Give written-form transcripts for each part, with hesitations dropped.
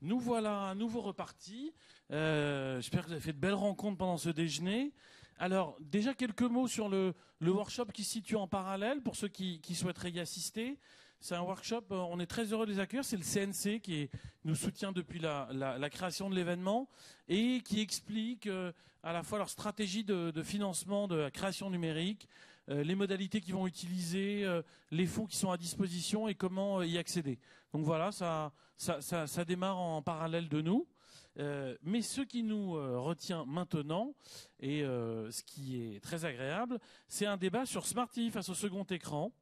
Nous voilà à nouveau repartis. J'espère que vous avez fait de belles rencontres pendant ce déjeuner. Alors, déjà quelques mots sur le workshop qui se situe en parallèle pour ceux qui souhaiteraient y assister. C'est un workshop, on est très heureux de les accueillir. C'est le CNC qui nous soutient depuis la création de l'événement et qui explique à la fois leur stratégie de financement de la création numérique, les modalités qu'ils vont utiliser, les fonds qui sont à disposition et comment y accéder. Donc voilà, ça démarre en parallèle de nous. Mais ce qui nous retient maintenant, et ce qui est très agréable, c'est un débat sur Smart TV face au second écran.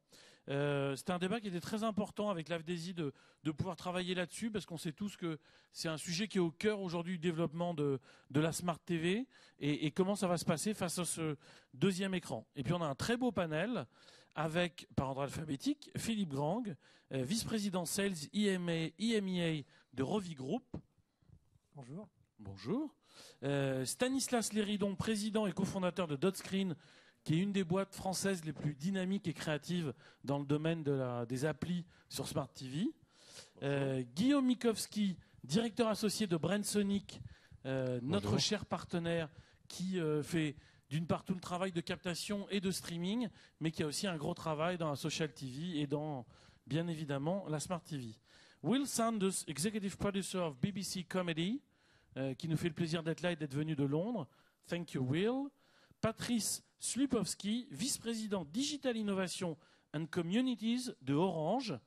C'était un débat qui était très important avec l'AFDESI de pouvoir travailler là-dessus, parce qu'on sait tous que c'est un sujet qui est au cœur aujourd'hui du développement de la Smart TV et comment ça va se passer face à ce deuxième écran. Et puis on a un très beau panel avec, par ordre alphabétique, Philippe Grang, vice-président Sales EMEA de Rovi Group. Bonjour. Bonjour. Stanislas Léridon, président et cofondateur de Dotscreen, qui est une des boîtes françaises les plus dynamiques et créatives dans le domaine des applis sur Smart TV. Guillaume Mikowski, directeur associé de Brandsonic, notre cher partenaire qui fait d'une part tout le travail de captation et de streaming, mais qui a aussi un gros travail dans la social TV et dans, bien évidemment, la Smart TV. Will Sanders, executive producer of BBC Comedy, qui nous fait le plaisir d'être là et d'être venu de Londres. Thank you, Will. Patrice Slupowski, vice-président Digital Innovation and Communities de Orange.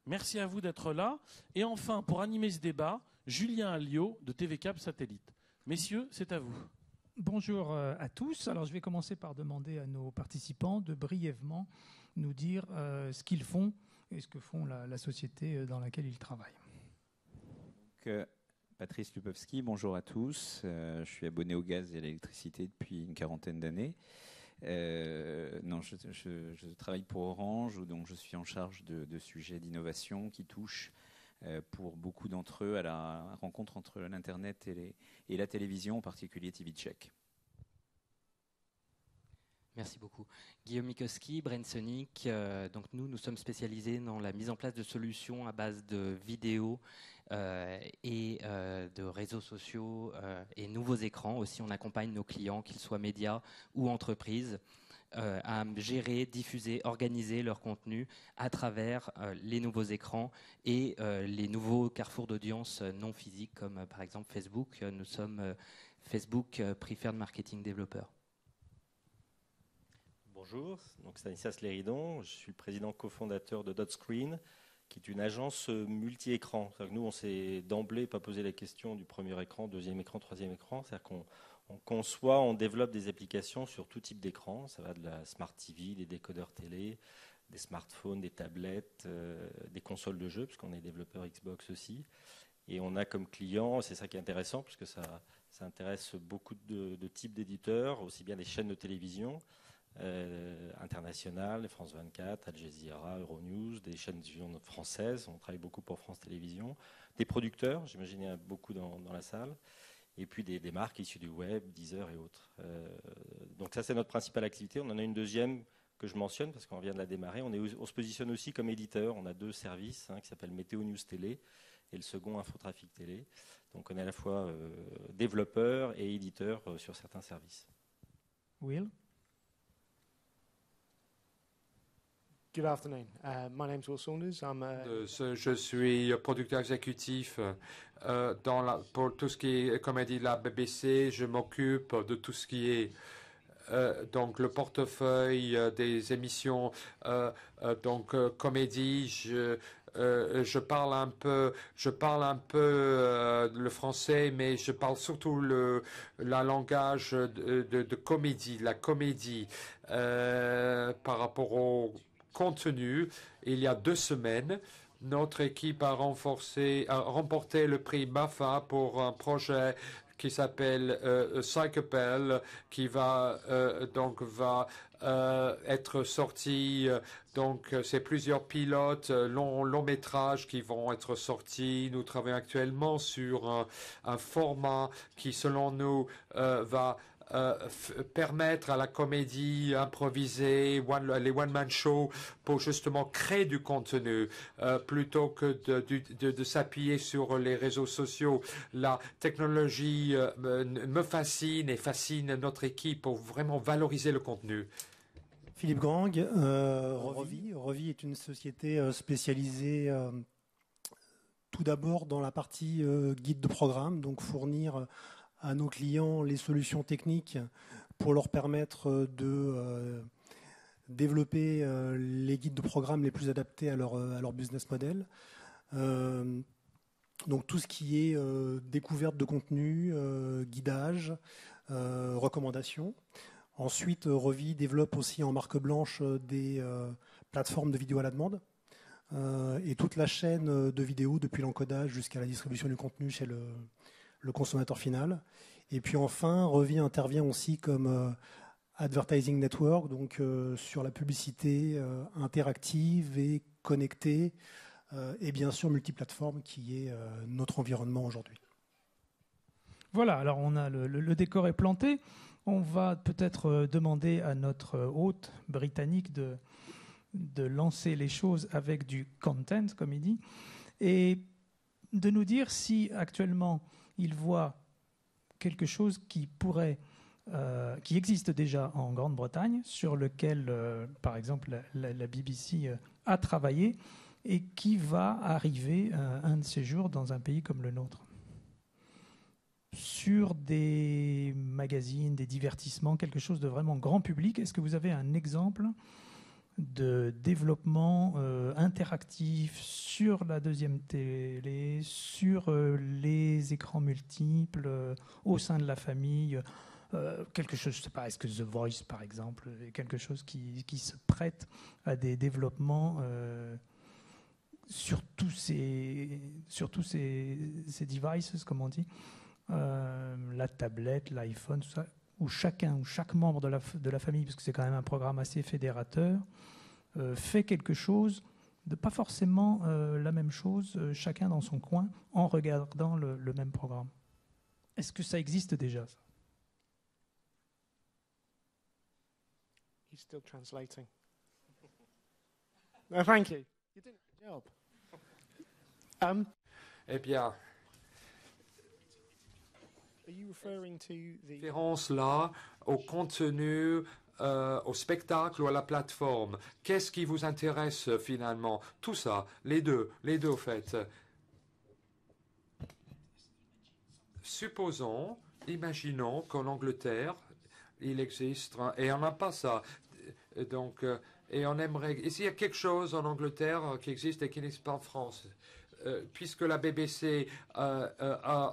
Merci à vous d'être là. Et enfin, pour animer ce débat, Julien Alliot de TV Câble Satellite. Messieurs, c'est à vous. Bonjour à tous. Alors, je vais commencer par demander à nos participants de brièvement nous dire ce qu'ils font et ce que font la société dans laquelle ils travaillent. Donc, Patrice Lupowski, bonjour à tous. Je suis abonné au gaz et à l'électricité depuis une quarantaine d'années. Je travaille pour Orange, donc je suis en charge de sujets d'innovation qui touchent pour beaucoup d'entre eux à la rencontre entre l'Internet et la télévision, en particulier TV Check. Merci beaucoup. Guillaume Mikowski, Brandsonic. Donc nous sommes spécialisés dans la mise en place de solutions à base de vidéos et de réseaux sociaux et nouveaux écrans. Aussi, on accompagne nos clients, qu'ils soient médias ou entreprises, à gérer, diffuser, organiser leur contenu à travers les nouveaux écrans et les nouveaux carrefours d'audience non physiques, comme par exemple Facebook. Nous sommes Facebook Preferred Marketing Developer. Bonjour, donc Stanislas Léridon, je suis le président cofondateur de Dotscreen, qui est une agence multi-écran. C'est-à-dire que nous, on s'est d'emblée pas posé la question du premier écran, deuxième écran, troisième écran. C'est-à-dire qu'on conçoit, on développe des applications sur tout type d'écran. Ça va de la Smart TV, des décodeurs télé, des smartphones, des tablettes, des consoles de jeux, puisqu'on est développeur Xbox aussi. Et on a comme client, c'est ça qui est intéressant, puisque ça intéresse beaucoup de types d'éditeurs, aussi bien des chaînes de télévision, internationales, France 24, Al Jazeera, Euronews, des chaînes de télévision françaises, on travaille beaucoup pour France Télévisions, des producteurs, j'imagine il y en a beaucoup dans la salle, et puis des marques issues du web, Deezer et autres. Donc ça c'est notre principale activité. On en a une deuxième que je mentionne parce qu'on vient de la démarrer. On se positionne aussi comme éditeur. On a deux services qui s'appellent Météo News Télé et le second Infotrafic Télé. Donc on est à la fois développeur et éditeur sur certains services. Will? Good afternoon. My name's Will Saunders. Je suis producteur exécutif pour tout ce qui est, comme a dit la BBC, je m'occupe de tout ce qui est donc le portefeuille des émissions, donc comédie. Je parle un peu le français, mais je parle surtout la langage de comédie, la comédie par rapport au contenu. Il y a 2 semaines, notre équipe a remporté le prix BAFA pour un projet qui s'appelle Psychopel, qui va être sorti. Donc, c'est plusieurs pilotes, longs métrages qui vont être sortis. Nous travaillons actuellement sur un format qui, selon nous, va permettre à la comédie improvisée, les one-man shows, pour justement créer du contenu, plutôt que de s'appuyer sur les réseaux sociaux. La technologie me fascine et fascine notre équipe pour vraiment valoriser le contenu. Philippe Grang, Rovi. Rovi est une société spécialisée tout d'abord dans la partie guide de programme, donc fournir à nos clients les solutions techniques pour leur permettre de développer les guides de programme les plus adaptés à leur business model. Donc tout ce qui est découverte de contenu, guidage, recommandations. Ensuite, Rovi développe aussi en marque blanche des plateformes de vidéo à la demande et toute la chaîne de vidéos depuis l'encodage jusqu'à la distribution du contenu chez le consommateur final. Et puis enfin, Rovi intervient aussi comme advertising network, donc sur la publicité interactive et connectée et bien sûr multiplateforme qui est notre environnement aujourd'hui. Voilà, alors on a le décor est planté. On va peut-être demander à notre hôte britannique de lancer les choses avec du content, comme il dit, et de nous dire si actuellement il voit quelque chose qui existe déjà en Grande-Bretagne, sur lequel, par exemple, la BBC a travaillé et qui va arriver un de ces jours dans un pays comme le nôtre. Sur des magazines, des divertissements, quelque chose de vraiment grand public. Est-ce que vous avez un exemple de développement interactif sur la deuxième télé, sur les écrans multiples, au sein de la famille, quelque chose, je ne sais pas, est-ce que The Voice, par exemple, est quelque chose qui se prête à des développements sur tous ces devices, comme on dit, la tablette, l'iPhone, tout ça, où chaque membre de la famille, parce que c'est quand même un programme assez fédérateur, fait quelque chose de pas forcément la même chose, chacun dans son coin, en regardant le même programme. Est-ce que ça existe déjà, ça? He's still translating. No, thank you. You're doing a good job. Eh bien, Are you referring to the référence là au contenu, au spectacle ou à la plateforme. Qu'est-ce qui vous intéresse finalement? Tout ça, les deux au fait. Supposons, imaginons qu'en Angleterre, il existe, et on n'a pas ça. Donc, et on aimerait. Et s'il y a quelque chose en Angleterre qui existe et qui n'existe pas en France, puisque la BBC a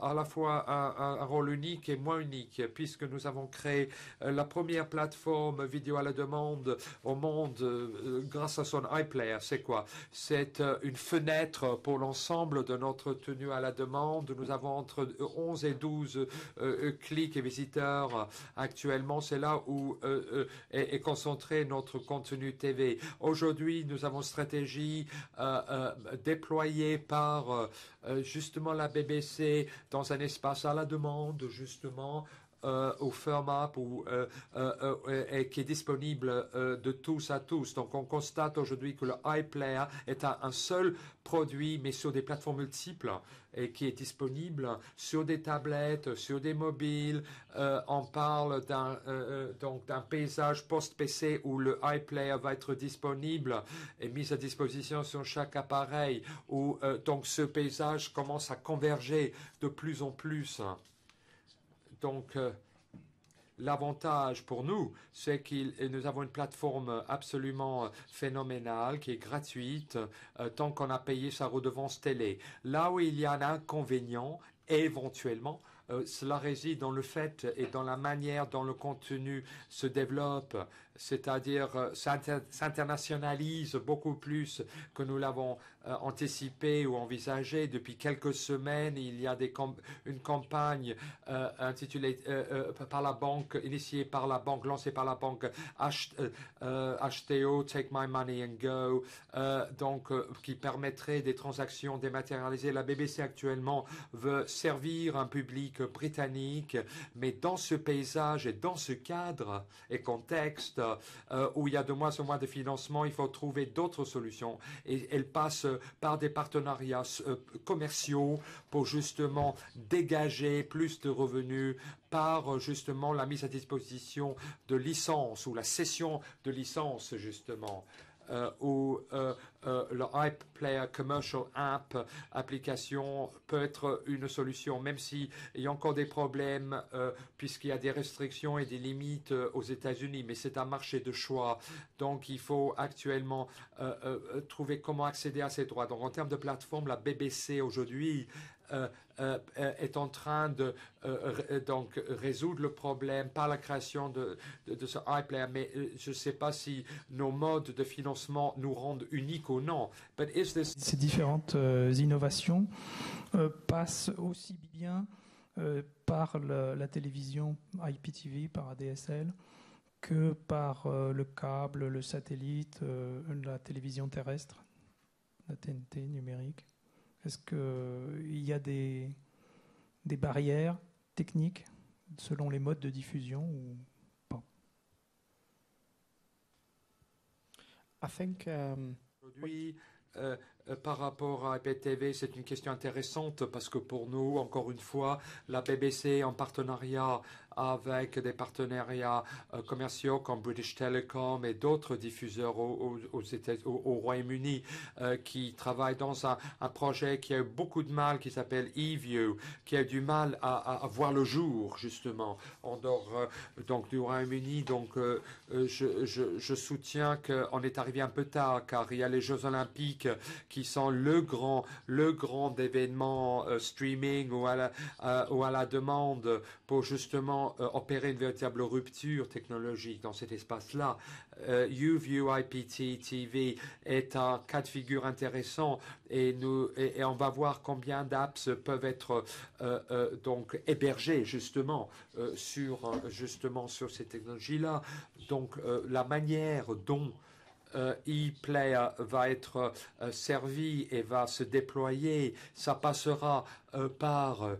à la fois un rôle unique et moins unique, puisque nous avons créé la première plateforme vidéo à la demande au monde grâce à son iPlayer. C'est quoi? C'est une fenêtre pour l'ensemble de notre tenue à la demande. Nous avons entre 11 et 12 clics et visiteurs actuellement. C'est là où est concentré notre contenu TV. Aujourd'hui, nous avons une stratégie déployée par justement la BBC dans un espace à la demande, justement, au firm-up et qui est disponible de tous à tous. Donc on constate aujourd'hui que le iPlayer est un seul produit, mais sur des plateformes multiples, et qui est disponible sur des tablettes, sur des mobiles. On parle d'un paysage post-PC où le iPlayer va être disponible et mis à disposition sur chaque appareil, où donc ce paysage commence à converger de plus en plus. Donc, l'avantage pour nous, c'est que nous avons une plateforme absolument phénoménale qui est gratuite tant qu'on a payé sa redevance télé. Là où il y a un inconvénient, éventuellement, cela réside dans le fait et dans la manière dont le contenu se développe c'est-à-dire s'internationalise beaucoup plus que nous l'avons anticipé ou envisagé. Depuis quelques semaines, il y a une campagne intitulée par la banque, initiée par la banque, lancée par la banque HTO, Take My Money and Go, qui permettrait des transactions dématérialisées. La BBC actuellement veut servir un public britannique, mais dans ce paysage et dans ce cadre et contexte où il y a de moins en moins de financement, il faut trouver d'autres solutions. Et elle passe par des partenariats commerciaux pour justement dégager plus de revenus par justement la mise à disposition de licences ou la cession de licences justement. Où le iPlayer Commercial App application peut être une solution, même s'il y a encore des problèmes puisqu'il y a des restrictions et des limites aux États-Unis, mais c'est un marché de choix. Donc il faut actuellement trouver comment accéder à ces droits. Donc en termes de plateforme, la BBC aujourd'hui est en train de donc résoudre le problème par la création de ce iPlayer, mais je ne sais pas si nos modes de financement nous rendent uniques ou non. Ces différentes innovations passent aussi bien par la télévision IPTV, par ADSL, que par le câble, le satellite, la télévision terrestre, la TNT numérique. Est-ce qu'il y a des barrières techniques selon les modes de diffusion ou pas? I think aujourd'hui, par rapport à IPTV, c'est une question intéressante parce que pour nous, encore une fois, la BBC en partenariat avec des partenariats commerciaux comme British Telecom et d'autres diffuseurs au Royaume-Uni qui travaillent dans un projet qui a eu beaucoup de mal, qui s'appelle eView, qui a du mal à voir le jour, justement, en dehors donc, du Royaume-Uni. Donc, je soutiens qu'on est arrivé un peu tard, car il y a les Jeux Olympiques qui sont le grand événement streaming ou à la demande pour justement opérer une véritable rupture technologique dans cet espace-là. YouView IPTV est un cas de figure intéressant et on va voir combien d'apps peuvent être donc hébergées justement sur ces technologies-là. Donc la manière dont ePlayer va être servi et va se déployer, ça passera par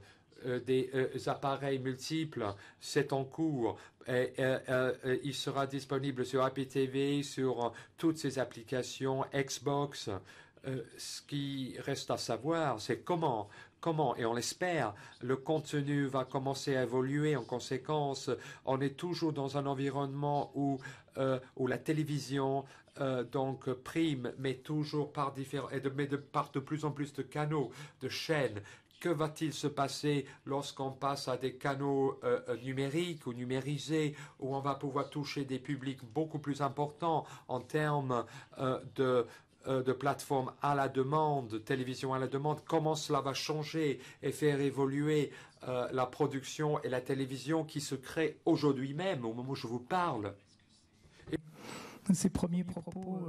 des appareils multiples, c'est en cours. Il sera disponible sur IPTV, sur toutes ces applications, Xbox. Ce qui reste à savoir, c'est comment, et on l'espère, le contenu va commencer à évoluer en conséquence. On est toujours dans un environnement où la télévision donc prime, mais toujours par de plus en plus de canaux, de chaînes. Que va-t-il se passer lorsqu'on passe à des canaux numériques ou numérisés, où on va pouvoir toucher des publics beaucoup plus importants en termes de plateformes à la demande, télévision à la demande? Comment cela va changer et faire évoluer la production et la télévision qui se crée aujourd'hui même, au moment où je vous parle? Ces premiers propos,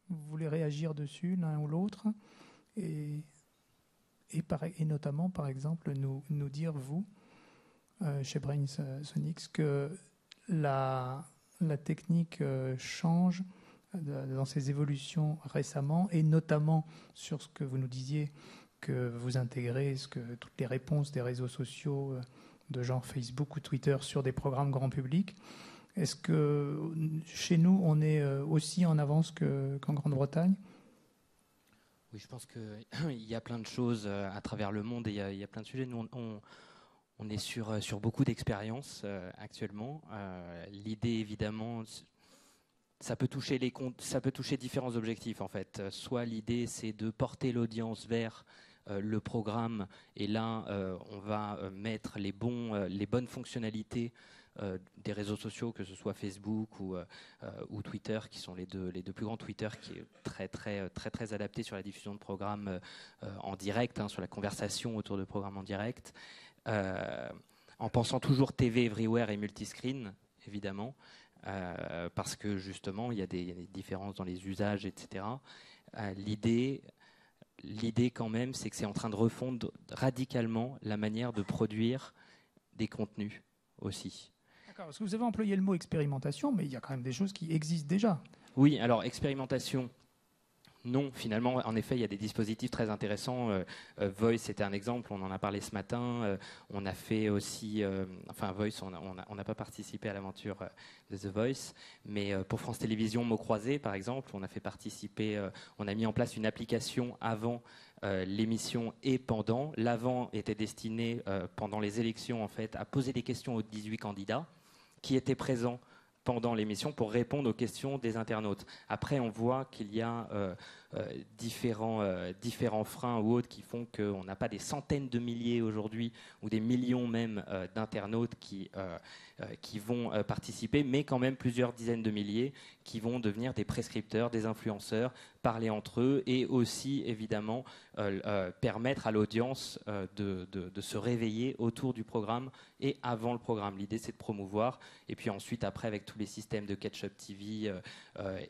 vous voulez réagir dessus l'un ou l'autre et notamment, par exemple, nous dire, vous, chez Brainsonics, que la technique change dans ses évolutions récemment, et notamment sur ce que vous nous disiez, que vous intégrez toutes les réponses des réseaux sociaux de genre Facebook ou Twitter sur des programmes grand public. Est-ce que chez nous, on est aussi en avance qu'en Grande-Bretagne ? Oui, je pense qu'il y a plein de choses à travers le monde et il y a plein de sujets. Nous, on est sur beaucoup d'expériences actuellement. L'idée, évidemment, ça peut toucher différents objectifs en fait. Soit l'idée, c'est de porter l'audience vers le programme, et là, on va mettre les bonnes fonctionnalités des réseaux sociaux, que ce soit Facebook ou Twitter, qui sont les deux plus grands. Twitter qui est très adapté sur la diffusion de programmes en direct, sur la conversation autour de programmes en direct, en pensant toujours TV everywhere et multiscreen, évidemment. parce que justement, il y a des différences dans les usages, etc. L'idée quand même, c'est que c'est en train de refondre radicalement la manière de produire des contenus aussi. D'accord, parce que vous avez employé le mot expérimentation, mais il y a quand même des choses qui existent déjà. Oui, alors expérimentation, non, finalement, en effet, il y a des dispositifs très intéressants. Voice, c'était un exemple, on en a parlé ce matin. On a fait aussi, Voice, on n'a pas participé à l'aventure de The Voice, mais pour France Télévisions, Mots Croisés, par exemple, on a fait participer, on a mis en place une application avant l'émission et pendant. L'avant était destiné, pendant les élections, en fait, à poser des questions aux 18 candidats qui étaient présents pendant l'émission pour répondre aux questions des internautes. Après, on voit qu'il y a différents freins ou autres qui font qu'on n'a pas des centaines de milliers aujourd'hui ou des millions même d'internautes qui vont participer, mais quand même plusieurs dizaines de milliers qui vont devenir des prescripteurs, des influenceurs, parler entre eux et aussi évidemment permettre à l'audience de se réveiller autour du programme et avant le programme. L'idée, c'est de promouvoir et puis ensuite après avec tous les systèmes de Catch-up TV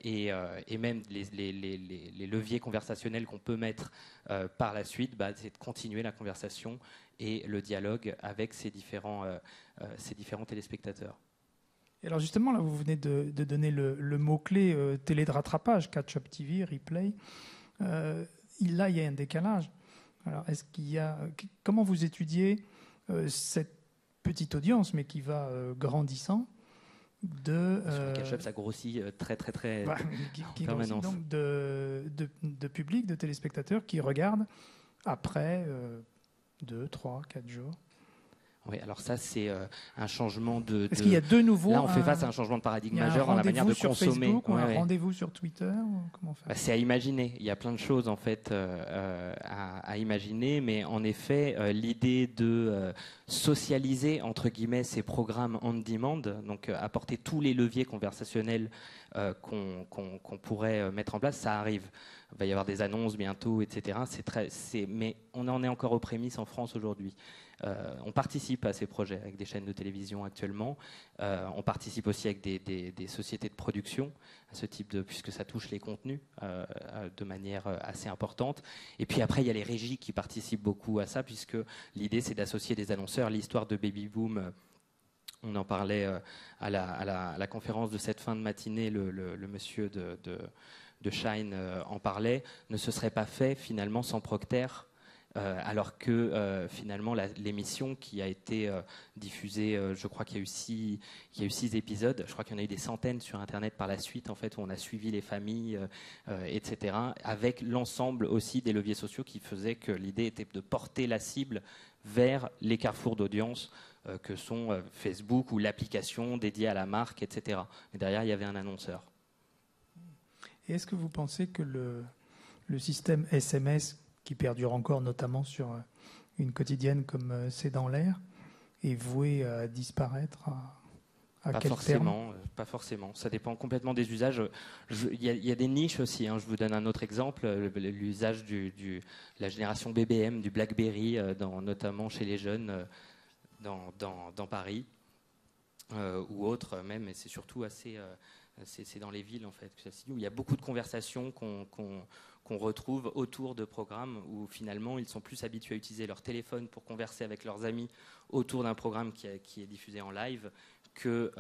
et même les leviers conversationnels qu'on peut mettre par la suite, c'est de continuer la conversation et le dialogue avec ces différents téléspectateurs. Et alors justement, là, vous venez de donner le mot-clé télé de rattrapage, Catch-up TV, replay. Là, il y a un décalage. Alors, comment vous étudiez cette petite audience, mais qui va grandissant, Sur le Catch-up, ça grossit très qui grossit donc de public, de téléspectateurs qui regardent après 2, 3, 4 jours. Oui, alors ça, c'est un changement de... Est-ce qu'il y a de nouveau... Là, on fait face à un changement de paradigme majeur dans la manière de consommer. Facebook, ou un rendez-vous sur Twitter, comment faire ? C'est à imaginer. Il y a plein de choses, en fait, à imaginer. Mais en effet, l'idée de socialiser, entre guillemets, ces programmes on-demand, donc apporter tous les leviers conversationnels qu'on pourrait mettre en place, ça arrive. Il va y avoir des annonces bientôt, etc. Mais on en est encore aux prémices en France aujourd'hui. On participe à ces projets avec des chaînes de télévision actuellement. On participe aussi avec des sociétés de production à ce type puisque ça touche les contenus de manière assez importante. Et puis après, il y a les régies qui participent beaucoup à ça, puisque l'idée, c'est d'associer des annonceurs. L'histoire de Baby Boom, on en parlait à la conférence de cette fin de matinée, le monsieur de Shine en parlait, ne se serait pas fait finalement sans Procter. Alors que finalement l'émission qui a été diffusée, je crois qu'il y a eu 6 épisodes, je crois qu'il y en a eu des centaines sur Internet par la suite, en fait, où on a suivi les familles, etc., avec l'ensemble aussi des leviers sociaux qui faisaient que l'idée était de porter la cible vers les carrefours d'audience que sont Facebook ou l'application dédiée à la marque, etc. Mais derrière, il y avait un annonceur. Et est-ce que vous pensez que le système SMS qui perdure encore, notamment sur une quotidienne comme C'est dans l'air, est voué à disparaître à quel terme ? Pas forcément. Ça dépend complètement des usages. Il y a des niches aussi. Je vous donne un autre exemple. L'usage de la génération BBM, du BlackBerry, notamment chez les jeunes dans Paris ou autres même. Et c'est surtout assez... c'est dans les villes, en fait, où il y a beaucoup de conversations qu'on retrouve autour de programmes où finalement ils sont plus habitués à utiliser leur téléphone pour converser avec leurs amis autour d'un programme qui est diffusé en live que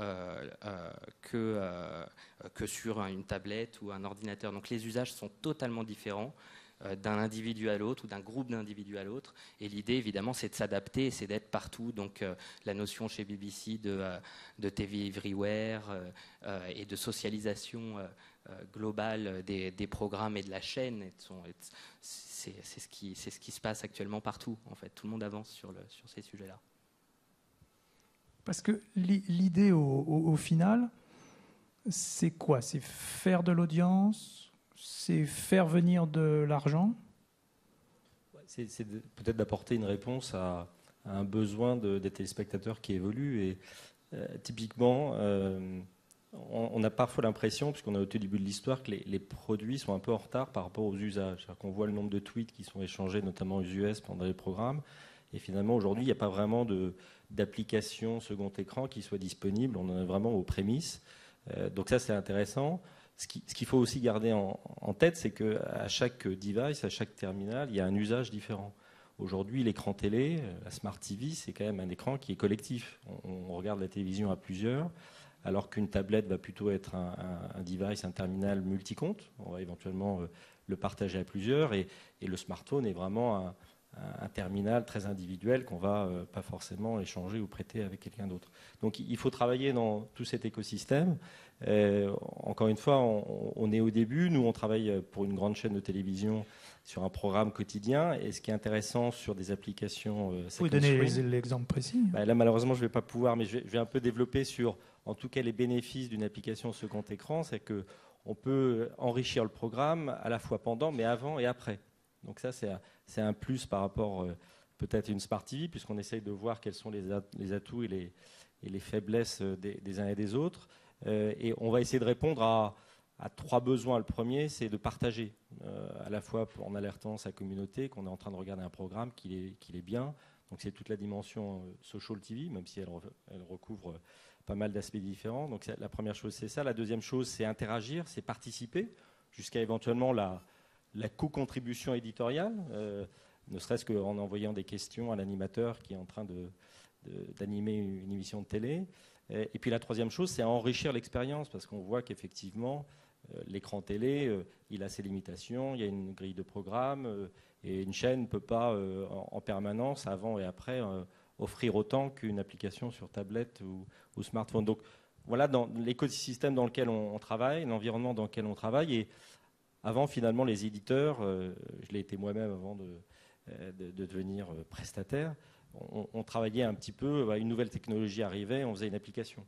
sur une tablette ou un ordinateur. Donc les usages sont totalement différents d'un individu à l'autre ou d'un groupe d'individus à l'autre. Et l'idée, évidemment, c'est de s'adapter et c'est d'être partout. Donc la notion chez BBC de TV Everywhere et de socialisation globale des programmes et de la chaîne, c'est ce qui se passe actuellement partout. En fait, tout le monde avance sur ces sujets-là. Parce que l'idée au final, c'est quoi ? C'est faire de l'audience ? C'est faire venir de l'argent ? C'est peut-être d'apporter une réponse à un besoin des téléspectateurs qui évolue. Et typiquement, on a parfois l'impression, puisqu'on est au tout début de l'histoire, que les produits sont un peu en retard par rapport aux usages. C'est-à-dire qu'on voit le nombre de tweets qui sont échangés, notamment aux US, pendant les programmes. Et finalement, aujourd'hui, il n'y a pas vraiment d'application second écran qui soit disponible. On en est vraiment aux prémices. Donc ça, c'est intéressant. Ce qu'il faut aussi garder en tête, c'est qu'à chaque device, à chaque terminal, il y a un usage différent. Aujourd'hui, l'écran télé, la Smart TV, c'est quand même un écran qui est collectif. On regarde la télévision à plusieurs, alors qu'une tablette va plutôt être un device, un terminal multicompte. On va éventuellement le partager à plusieurs. Et le smartphone est vraiment un terminal très individuel qu'on va pas forcément échanger ou prêter avec quelqu'un d'autre. Donc il faut travailler dans tout cet écosystème. Encore une fois, on est au début. Nous, on travaille pour une grande chaîne de télévision sur un programme quotidien. Et ce qui est intéressant sur des applications... Vous pouvez donner l'exemple précis? Là, malheureusement, je ne vais pas pouvoir, mais je vais un peu développer sur, en tout cas, les bénéfices d'une application second écran. C'est qu'on peut enrichir le programme à la fois pendant, mais avant et après. Donc ça, c'est un plus par rapport peut-être à une Smart TV, puisqu'on essaye de voir quels sont les atouts et les faiblesses des uns et des autres. Et on va essayer de répondre à 3 besoins. Le premier, c'est de partager, à la fois en alertant sa communauté qu'on est en train de regarder un programme, qu'il est bien. Donc c'est toute la dimension social TV, même si elle recouvre pas mal d'aspects différents. Donc la première chose, c'est ça. La deuxième chose, c'est interagir, c'est participer, jusqu'à éventuellement la co-contribution éditoriale, ne serait-ce qu'en envoyant des questions à l'animateur qui est en train d'animer une émission de télé. Et puis la troisième chose, c'est enrichir l'expérience, parce qu'on voit qu'effectivement, l'écran télé, il a ses limitations, il y a une grille de programme, et une chaîne ne peut pas en permanence, avant et après, offrir autant qu'une application sur tablette ou smartphone. Donc voilà, dans l'écosystème dans lequel on travaille, l'environnement dans lequel on travaille, et avant, finalement, les éditeurs, je l'ai été moi-même avant de devenir prestataire, on travaillait un petit peu, une nouvelle technologie arrivait, on faisait une application.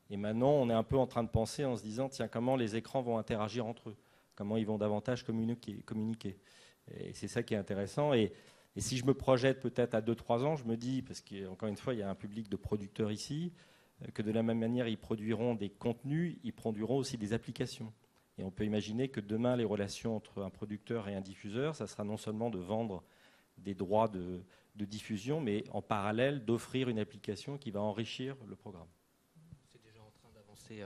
Et maintenant, on est un peu en train de penser en se disant, tiens, comment les écrans vont interagir entre eux, comment ils vont davantage communiquer. Et c'est ça qui est intéressant. Et si je me projette peut-être à 2-3 ans, je me dis, parce qu'encore une fois, il y a un public de producteurs ici, que de la même manière, ils produiront des contenus, ils produiront aussi des applications. Et on peut imaginer que demain, les relations entre un producteur et un diffuseur, ça sera non seulement de vendre des droits de diffusion, mais en parallèle d'offrir une application qui va enrichir le programme. C'est déjà en train d'avancer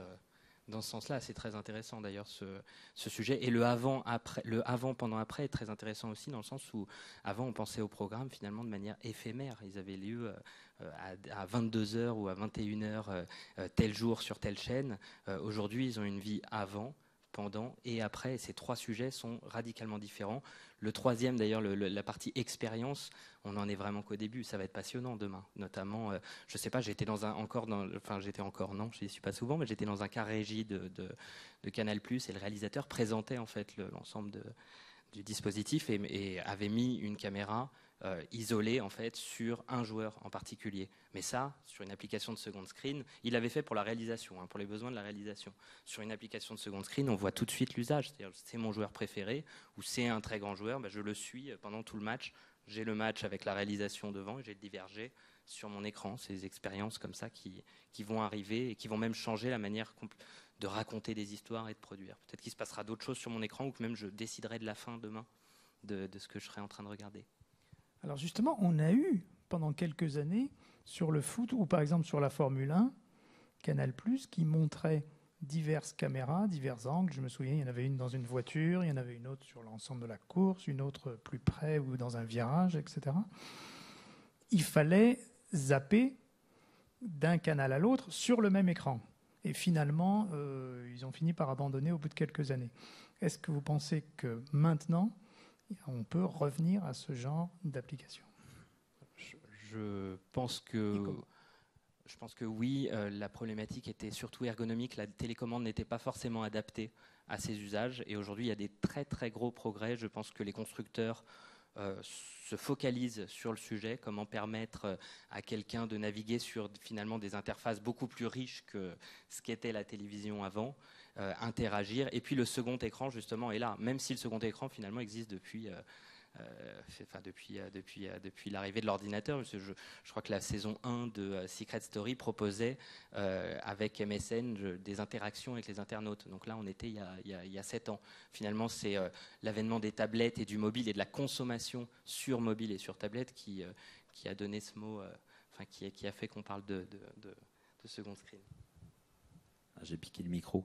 dans ce sens-là. C'est très intéressant d'ailleurs ce sujet. Et le avant, pendant, après est très intéressant aussi, dans le sens où avant on pensait aux programmes finalement de manière éphémère. Ils avaient lieu à 22h ou à 21h tel jour sur telle chaîne. Aujourd'hui, ils ont une vie avant, pendant et après. Ces 3 sujets sont radicalement différents. Le troisième, d'ailleurs, la partie expérience, on n'en est vraiment qu'au début. Ça va être passionnant demain. Notamment, je ne sais pas, j'étais non, je n'y suis pas souvent, mais j'étais dans un cas régie de Canal+, et le réalisateur présentait en fait l'ensemble du dispositif et avait mis une caméra isolé en fait sur un joueur en particulier. Mais ça, sur une application de second screen, il l'avait fait pour la réalisation, pour les besoins de la réalisation. Sur une application de second screen, on voit tout de suite l'usage. C'est-à-dire, c'est mon joueur préféré ou c'est un très grand joueur, je le suis pendant tout le match. J'ai le match avec la réalisation devant et j'ai le divergé sur mon écran. C'est des expériences comme ça qui vont arriver et qui vont même changer la manière de raconter des histoires et de produire. Peut-être qu'il se passera d'autres choses sur mon écran ou que même je déciderai de la fin demain de ce que je serai en train de regarder. Alors justement, on a eu pendant quelques années sur le foot ou par exemple sur la Formule 1, Canal+, qui montrait diverses caméras, divers angles. Je me souviens, il y en avait une dans une voiture, il y en avait une autre sur l'ensemble de la course, une autre plus près ou dans un virage, etc. Il fallait zapper d'un canal à l'autre sur le même écran. Et finalement, ils ont fini par abandonner au bout de quelques années. Est-ce que vous pensez que maintenant, on peut revenir à ce genre d'application? Je pense que oui, la problématique était surtout ergonomique. La télécommande n'était pas forcément adaptée à ces usages. Et aujourd'hui, il y a des très très gros progrès. Je pense que les constructeurs se focalisent sur le sujet, comment permettre à quelqu'un de naviguer sur finalement des interfaces beaucoup plus riches que ce qu'était la télévision avant, interagir. Et puis le second écran justement est là, même si le second écran finalement existe depuis l'arrivée de l'ordinateur. Je crois que la saison 1 de Secret Story proposait avec MSN des interactions avec les internautes. Donc là, on était il y a 7 ans. Finalement, c'est l'avènement des tablettes et du mobile et de la consommation sur mobile et sur tablette qui a donné ce mot, qui a fait qu'on parle de second screen. J'ai piqué le micro.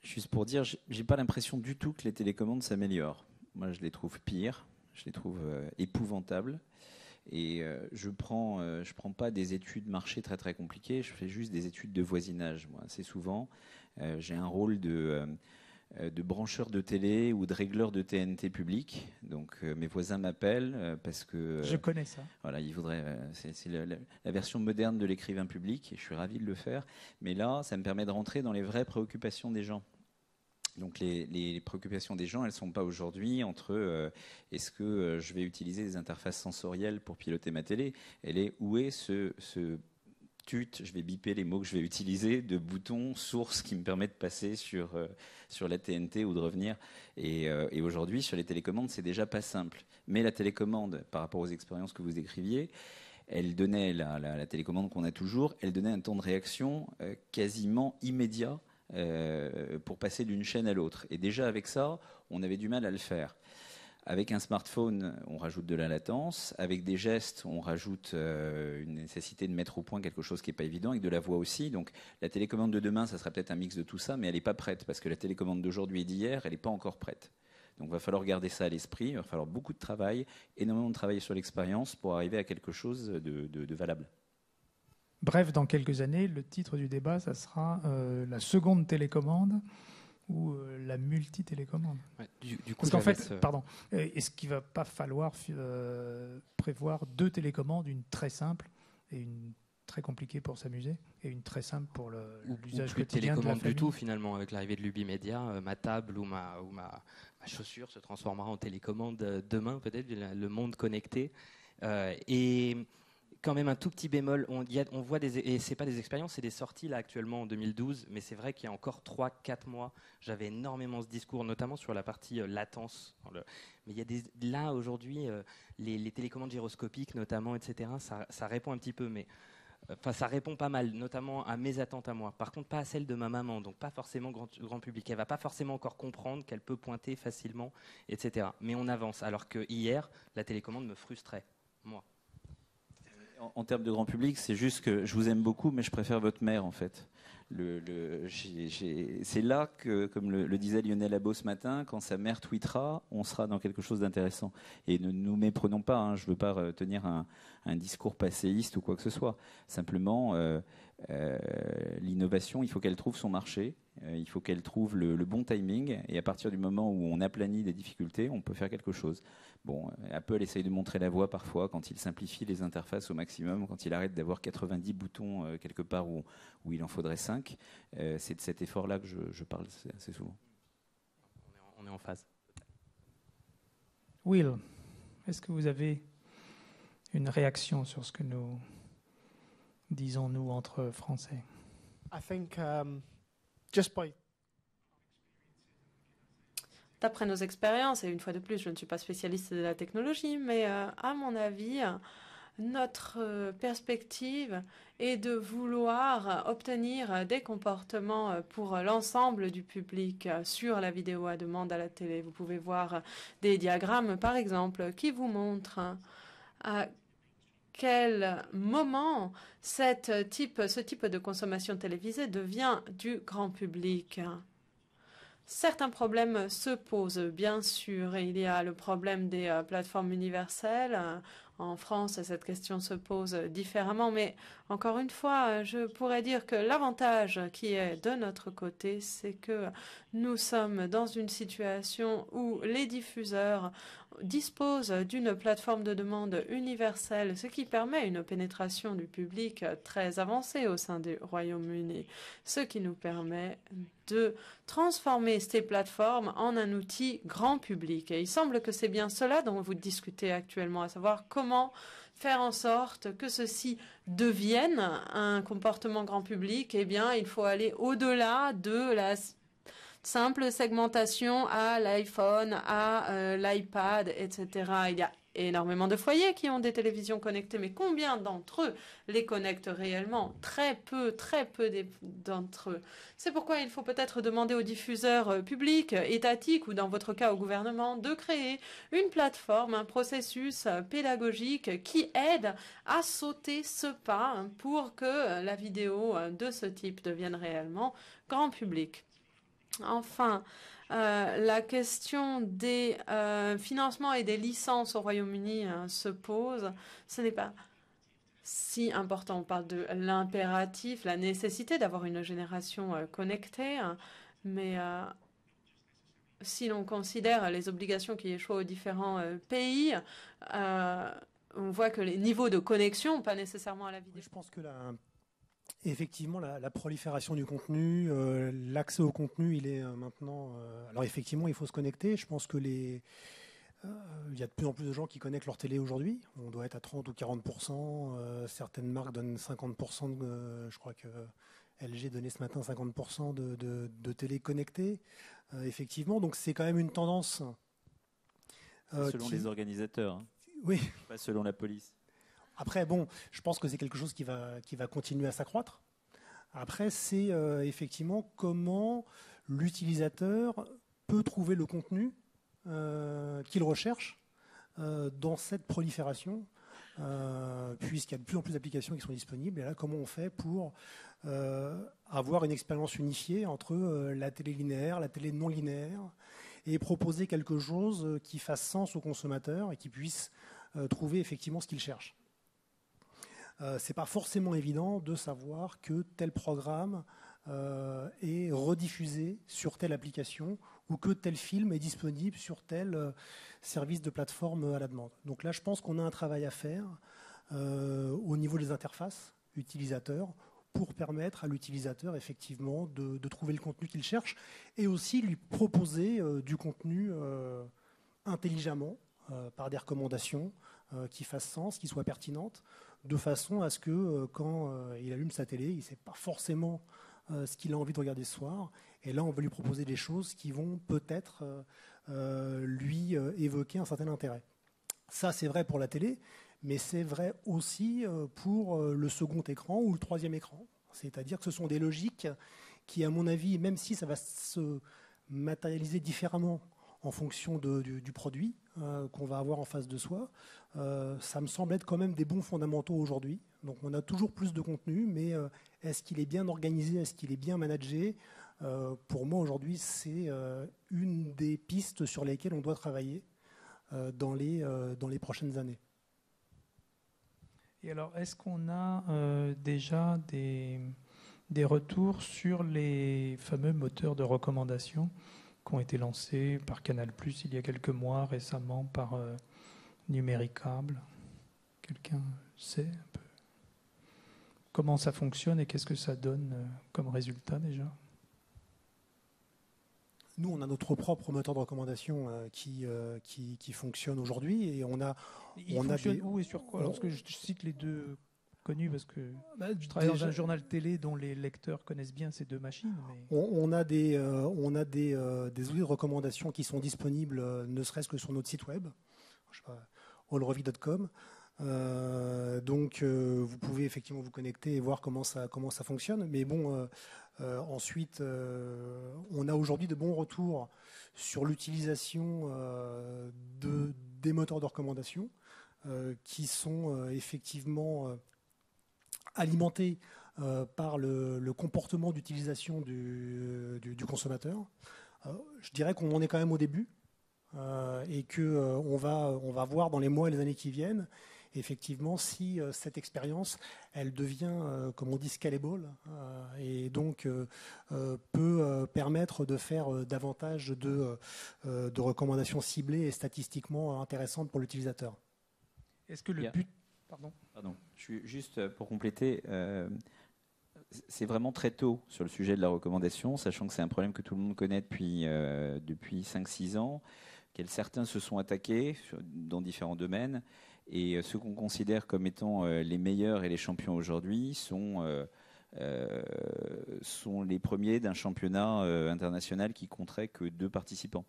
Juste pour dire, j'ai pas l'impression du tout que les télécommandes s'améliorent. Moi, je les trouve pires, je les trouve épouvantables. Et je prends pas des études marché très très compliquées, je fais juste des études de voisinage. Moi, assez souvent, j'ai un rôle de brancheur de télé ou de régleur de TNT public. Donc mes voisins m'appellent parce que je connais ça. Voilà, ils voudraient. C'est la version moderne de l'écrivain public et je suis ravi de le faire. Mais là, ça me permet de rentrer dans les vraies préoccupations des gens. Donc les préoccupations des gens, elles ne sont pas aujourd'hui entre est-ce que je vais utiliser des interfaces sensorielles pour piloter ma télé. Elle est où est ce je vais biper les mots que je vais utiliser, de boutons source qui me permet de passer sur la TNT ou de revenir. Et aujourd'hui, sur les télécommandes, c'est déjà pas simple. Mais la télécommande, par rapport aux expériences que vous décriviez, elle donnait, la télécommande qu'on a toujours, elle donnait un temps de réaction quasiment immédiat pour passer d'une chaîne à l'autre. Et déjà avec ça, on avait du mal à le faire. Avec un smartphone, on rajoute de la latence. Avec des gestes, on rajoute une nécessité de mettre au point quelque chose qui n'est pas évident, avec de la voix aussi. Donc la télécommande de demain, ça sera peut-être un mix de tout ça, mais elle n'est pas prête, parce que la télécommande d'aujourd'hui et d'hier, elle n'est pas encore prête. Donc il va falloir garder ça à l'esprit, il va falloir beaucoup de travail, énormément de travail sur l'expérience pour arriver à quelque chose de valable. Bref, dans quelques années, le titre du débat, ça sera la seconde télécommande ou la multi-télécommande. Ouais, du coup, parce qu'en fait, est-ce qu'il ne va pas falloir prévoir deux télécommandes, une très simple et une très compliquée pour s'amuser, et une très simple pour l'usage quotidien de la famille. Du tout, finalement, avec l'arrivée de l'Ubimédia, ma table ou ma chaussure se transformera en télécommande demain, peut-être, le monde connecté. Et quand même un tout petit bémol, on voit et c'est pas des expériences, c'est des sorties là actuellement en 2012, mais c'est vrai qu'il y a encore 3-4 mois, j'avais énormément ce discours, notamment sur la partie latence. Mais il y a là aujourd'hui, les télécommandes gyroscopiques notamment, etc., ça répond un petit peu, mais enfin, ça répond pas mal, notamment à mes attentes à moi. Par contre, pas à celles de ma maman, donc pas forcément grand public. Elle va pas forcément encore comprendre qu'elle peut pointer facilement, etc. Mais on avance, alors que hier, la télécommande me frustrait, moi. En termes de grand public, c'est juste que je vous aime beaucoup, mais je préfère votre mère, en fait. C'est là que, comme le disait Lionel Labo ce matin, quand sa mère tweetera, on sera dans quelque chose d'intéressant. Et ne nous méprenons pas, hein, je ne veux pas tenir un discours passéiste ou quoi que ce soit. Simplement, l'innovation, il faut qu'elle trouve son marché, il faut qu'elle trouve le bon timing, et à partir du moment où on aplanit des difficultés, on peut faire quelque chose. Bon, Apple essaye de montrer la voie parfois quand il simplifie les interfaces au maximum, quand il arrête d'avoir 90 boutons quelque part où il en faudrait 5. C'est de cet effort-là que je parle assez souvent. On est en phase. Will, est-ce que vous avez une réaction sur ce que nous disons, nous, entre Français? I think just by D'après nos expériences, et une fois de plus, je ne suis pas spécialiste de la technologie, mais à mon avis, notre perspective est de vouloir obtenir des comportements pour l'ensemble du public sur la vidéo à demande à la télé. Vous pouvez voir des diagrammes, par exemple, qui vous montrent à quel moment ce type de consommation télévisée devient du grand public. Certains problèmes se posent, bien sûr. Il y a le problème des plateformes universelles. En France, cette question se pose différemment. Mais encore une fois, je pourrais dire que l'avantage qui est de notre côté, c'est que nous sommes dans une situation où les diffuseurs disposent d'une plateforme de demande universelle, ce qui permet une pénétration du public très avancée au sein du Royaume-Uni, ce qui nous permet de transformer ces plateformes en un outil grand public. Et il semble que c'est bien cela dont vous discutez actuellement, à savoir comment faire en sorte que ceci devienne un comportement grand public. Eh bien, il faut aller au-delà de la simple segmentation à l'iPhone, à l'iPad, etc. Il y a énormément de foyers qui ont des télévisions connectées, mais combien d'entre eux les connectent réellement? Très peu d'entre eux. C'est pourquoi il faut peut-être demander aux diffuseurs publics, étatiques ou dans votre cas au gouvernement de créer une plateforme, un processus pédagogique qui aide à sauter ce pas pour que la vidéo de ce type devienne réellement grand public. Enfin, la question des financements et des licences au Royaume-Uni se pose. Ce n'est pas si important. On parle de l'impératif, la nécessité d'avoir une génération connectée, mais si l'on considère les obligations qui échouent aux différents pays, on voit que les niveaux de connexion, pas nécessairement à la vidéo. Je pense que effectivement, la prolifération du contenu, l'accès au contenu, il est maintenant... alors effectivement, il faut se connecter. Je pense que il y a de plus en plus de gens qui connectent leur télé aujourd'hui. On doit être à 30 ou 40%. Certaines marques donnent 50%. Je crois que LG donnait ce matin 50% de télé connectée. Effectivement, donc c'est quand même une tendance... selon les organisateurs, hein. Oui. Pas selon la police. Après, bon, je pense que c'est quelque chose qui va continuer à s'accroître. Après, c'est effectivement comment l'utilisateur peut trouver le contenu qu'il recherche dans cette prolifération, puisqu'il y a de plus en plus d'applications qui sont disponibles. Et là, comment on fait pour avoir une expérience unifiée entre la télé linéaire, la télé non linéaire, et proposer quelque chose qui fasse sens au consommateur et qui puisse trouver effectivement ce qu'il cherche. C'est pas forcément évident de savoir que tel programme est rediffusé sur telle application ou que tel film est disponible sur tel service de plateforme à la demande. Donc là, je pense qu'on a un travail à faire au niveau des interfaces utilisateurs pour permettre à l'utilisateur effectivement de trouver le contenu qu'il cherche et aussi lui proposer du contenu intelligemment par des recommandations qui fassent sens, qui soient pertinentes, de façon à ce que quand il allume sa télé, il ne sait pas forcément ce qu'il a envie de regarder ce soir. Et là, on va lui proposer des choses qui vont peut-être lui évoquer un certain intérêt. Ça, c'est vrai pour la télé, mais c'est vrai aussi pour le second écran ou le troisième écran. C'est-à-dire que ce sont des logiques qui, à mon avis, même si ça va se matérialiser différemment en fonction du produit qu'on va avoir en face de soi, ça me semble être quand même des bons fondamentaux aujourd'hui. Donc on a toujours plus de contenu, mais est-ce qu'il est bien organisé, est-ce qu'il est bien managé? Pour moi aujourd'hui, c'est une des pistes sur lesquelles on doit travailler dans les prochaines années. Et alors, est-ce qu'on a déjà des retours sur les fameux moteurs de recommandation qui ont été lancés par Canal+, il y a quelques mois, récemment par Numéricable? Quelqu'un sait un peu comment ça fonctionne et qu'est-ce que ça donne comme résultat déjà? Nous, on a notre propre moteur de recommandation qui fonctionne aujourd'hui et Il fonctionne où et sur quoi? Parce que je cite les deux connus parce que je travaille dans un journal télé dont les lecteurs connaissent bien ces deux machines. Mais... On a des outils de recommandation qui sont disponibles ne serait-ce que sur notre site web, je sais pas, allrevie.com. Donc vous pouvez effectivement vous connecter et voir comment ça fonctionne. Mais bon, ensuite, on a aujourd'hui de bons retours sur l'utilisation des moteurs de recommandation qui sont effectivement alimentés par le comportement d'utilisation du consommateur. Je dirais qu'on en est quand même au début et qu'on va voir dans les mois et les années qui viennent effectivement si cette expérience elle devient comme on dit scalable et donc peut permettre de faire davantage de recommandations ciblées et statistiquement intéressantes pour l'utilisateur. Est-ce que le but... Pardon, je suis juste pour compléter, c'est vraiment très tôt sur le sujet de la recommandation, sachant que c'est un problème que tout le monde connaît depuis 5-6 ans, certains se sont attaqués dans différents domaines, et ceux qu'on considère comme étant les meilleurs et les champions aujourd'hui sont les premiers d'un championnat international qui compterait que 2 participants.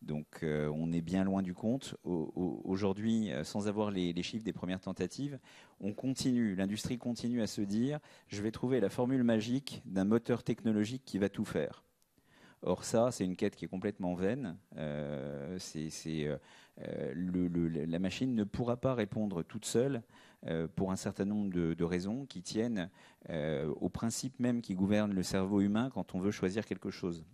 Donc on est bien loin du compte. Aujourd'hui, sans avoir les chiffres des premières tentatives, l'industrie continue à se dire « je vais trouver la formule magique d'un moteur technologique qui va tout faire ». Or ça, c'est une quête qui est complètement vaine. La machine ne pourra pas répondre toute seule pour un certain nombre de raisons qui tiennent au principe même qui gouverne le cerveau humain quand on veut choisir quelque chose.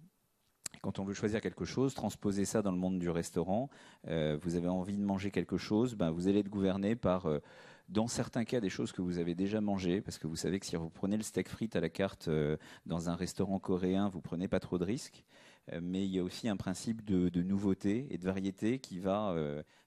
Quand on veut choisir quelque chose, transposer ça dans le monde du restaurant, vous avez envie de manger quelque chose, vous allez être gouverné par, dans certains cas, des choses que vous avez déjà mangées, parce que vous savez que si vous prenez le steak frites à la carte dans un restaurant coréen, vous prenez pas trop de risques. Mais il y a aussi un principe de nouveauté et de variété qui va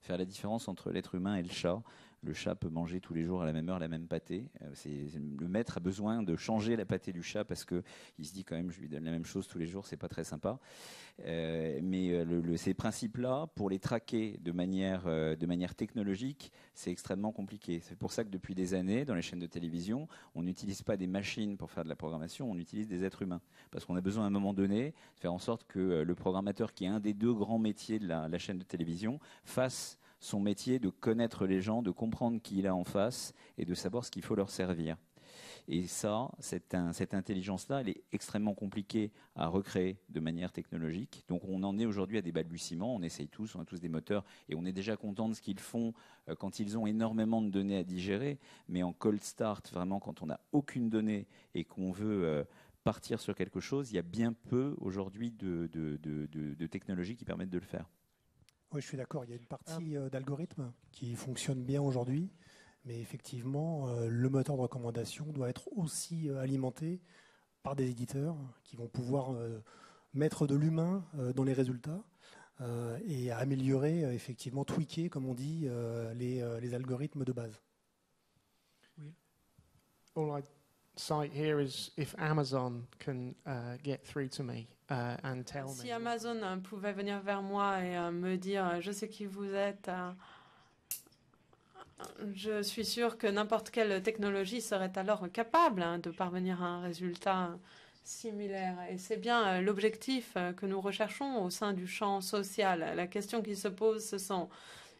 faire la différence entre l'être humain et le chat. Le chat peut manger tous les jours à la même heure la même pâtée. Le maître a besoin de changer la pâtée du chat parce qu'il se dit quand même je lui donne la même chose tous les jours, c'est pas très sympa. Mais ces principes-là, pour les traquer de manière technologique, c'est extrêmement compliqué. C'est pour ça que depuis des années, dans les chaînes de télévision, on n'utilise pas des machines pour faire de la programmation, on utilise des êtres humains. Parce qu'on a besoin à un moment donné de faire en sorte que le programmateur, qui est un des deux grands métiers de la chaîne de télévision, fasse son métier de connaître les gens, de comprendre qui il a en face et de savoir ce qu'il faut leur servir. Et ça, cette intelligence-là, elle est extrêmement compliquée à recréer de manière technologique. Donc on en est aujourd'hui à des balbutiements, on essaye tous, on a tous des moteurs et on est déjà content de ce qu'ils font quand ils ont énormément de données à digérer. Mais en cold start, vraiment quand on n'a aucune donnée et qu'on veut partir sur quelque chose, il y a bien peu aujourd'hui de technologies qui permettent de le faire. Oui, je suis d'accord. Il y a une partie d'algorithmes qui fonctionne bien aujourd'hui, mais effectivement, le moteur de recommandation doit être aussi alimenté par des éditeurs qui vont pouvoir mettre de l'humain dans les résultats et améliorer, effectivement, tweaker, comme on dit, les algorithmes de base. Oui. All I cite here is if Amazon can get through to me. Si Amazon pouvait venir vers moi et me dire je sais qui vous êtes, je suis sûre que n'importe quelle technologie serait alors capable de parvenir à un résultat similaire. Et c'est bien l'objectif que nous recherchons au sein du champ social. La question qui se pose, ce sont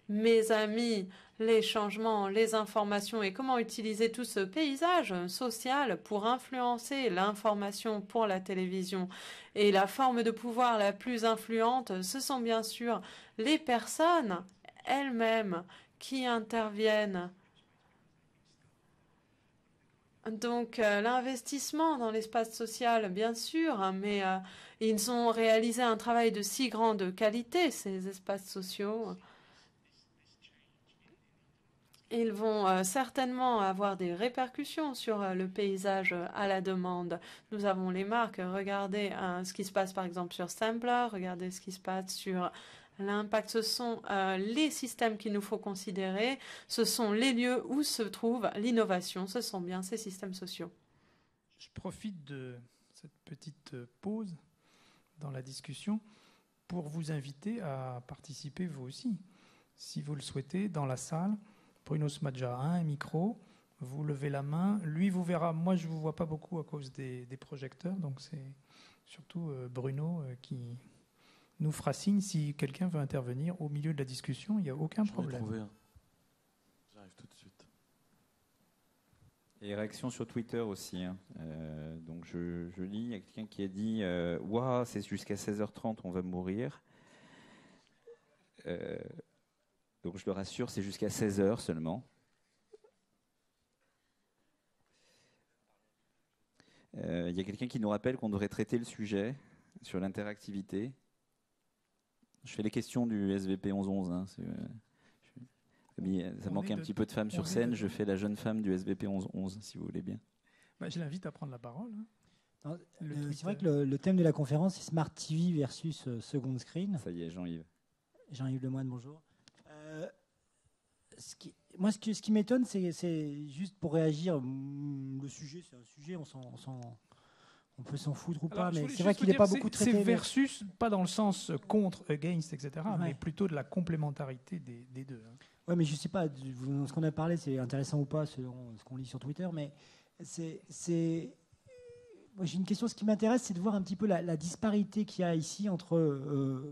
mes amis, les changements, les informations et comment utiliser tout ce paysage social pour influencer l'information pour la télévision. Et la forme de pouvoir la plus influente, ce sont bien sûr les personnes elles-mêmes qui interviennent. Donc l'investissement dans l'espace social, bien sûr, mais ils ont réalisé un travail de si grande qualité, ces espaces sociaux. Ils vont certainement avoir des répercussions sur le paysage à la demande. Nous avons les marques. Regardez ce qui se passe par exemple sur Sampler. Regardez ce qui se passe sur l'impact. Ce sont les systèmes qu'il nous faut considérer. Ce sont les lieux où se trouve l'innovation. Ce sont bien ces systèmes sociaux. Je profite de cette petite pause dans la discussion pour vous inviter à participer vous aussi, si vous le souhaitez, dans la salle. Bruno Smadja a un micro, vous levez la main, lui vous verra, moi je ne vous vois pas beaucoup à cause des projecteurs, donc c'est surtout Bruno qui nous fera signe si quelqu'un veut intervenir au milieu de la discussion, il n'y a aucun problème. J'arrive tout de suite. Et réaction sur Twitter aussi. Donc je lis, il y a quelqu'un qui a dit « Waouh, c'est jusqu'à 16h30, on va mourir ». Donc je le rassure, c'est jusqu'à 16h seulement. Il y a quelqu'un qui nous rappelle qu'on devrait traiter le sujet sur l'interactivité. Je fais les questions du SVP 1111. Hein, ça manque un petit peu de femmes sur scène. Je fais la jeune femme du SVP 1111, si vous voulez bien. Je l'invite à prendre la parole. Hein. C'est vrai que le thème de la conférence, c'est Smart TV versus Second Screen. Ça y est, Jean-Yves. Jean-Yves Lemoine, bonjour. Ce qui m'étonne, c'est juste pour réagir. Le sujet, c'est un sujet, on peut s'en foutre ou pas, mais c'est vrai qu'il n'est pas beaucoup traité. C'est versus, pas dans le sens contre, against, etc., mais plutôt de la complémentarité des deux. Hein. Oui, mais je ne sais pas, ce qu'on a parlé, c'est intéressant ou pas selon ce qu'on lit sur Twitter, mais j'ai une question. Ce qui m'intéresse, c'est de voir un petit peu la disparité qu'il y a ici entre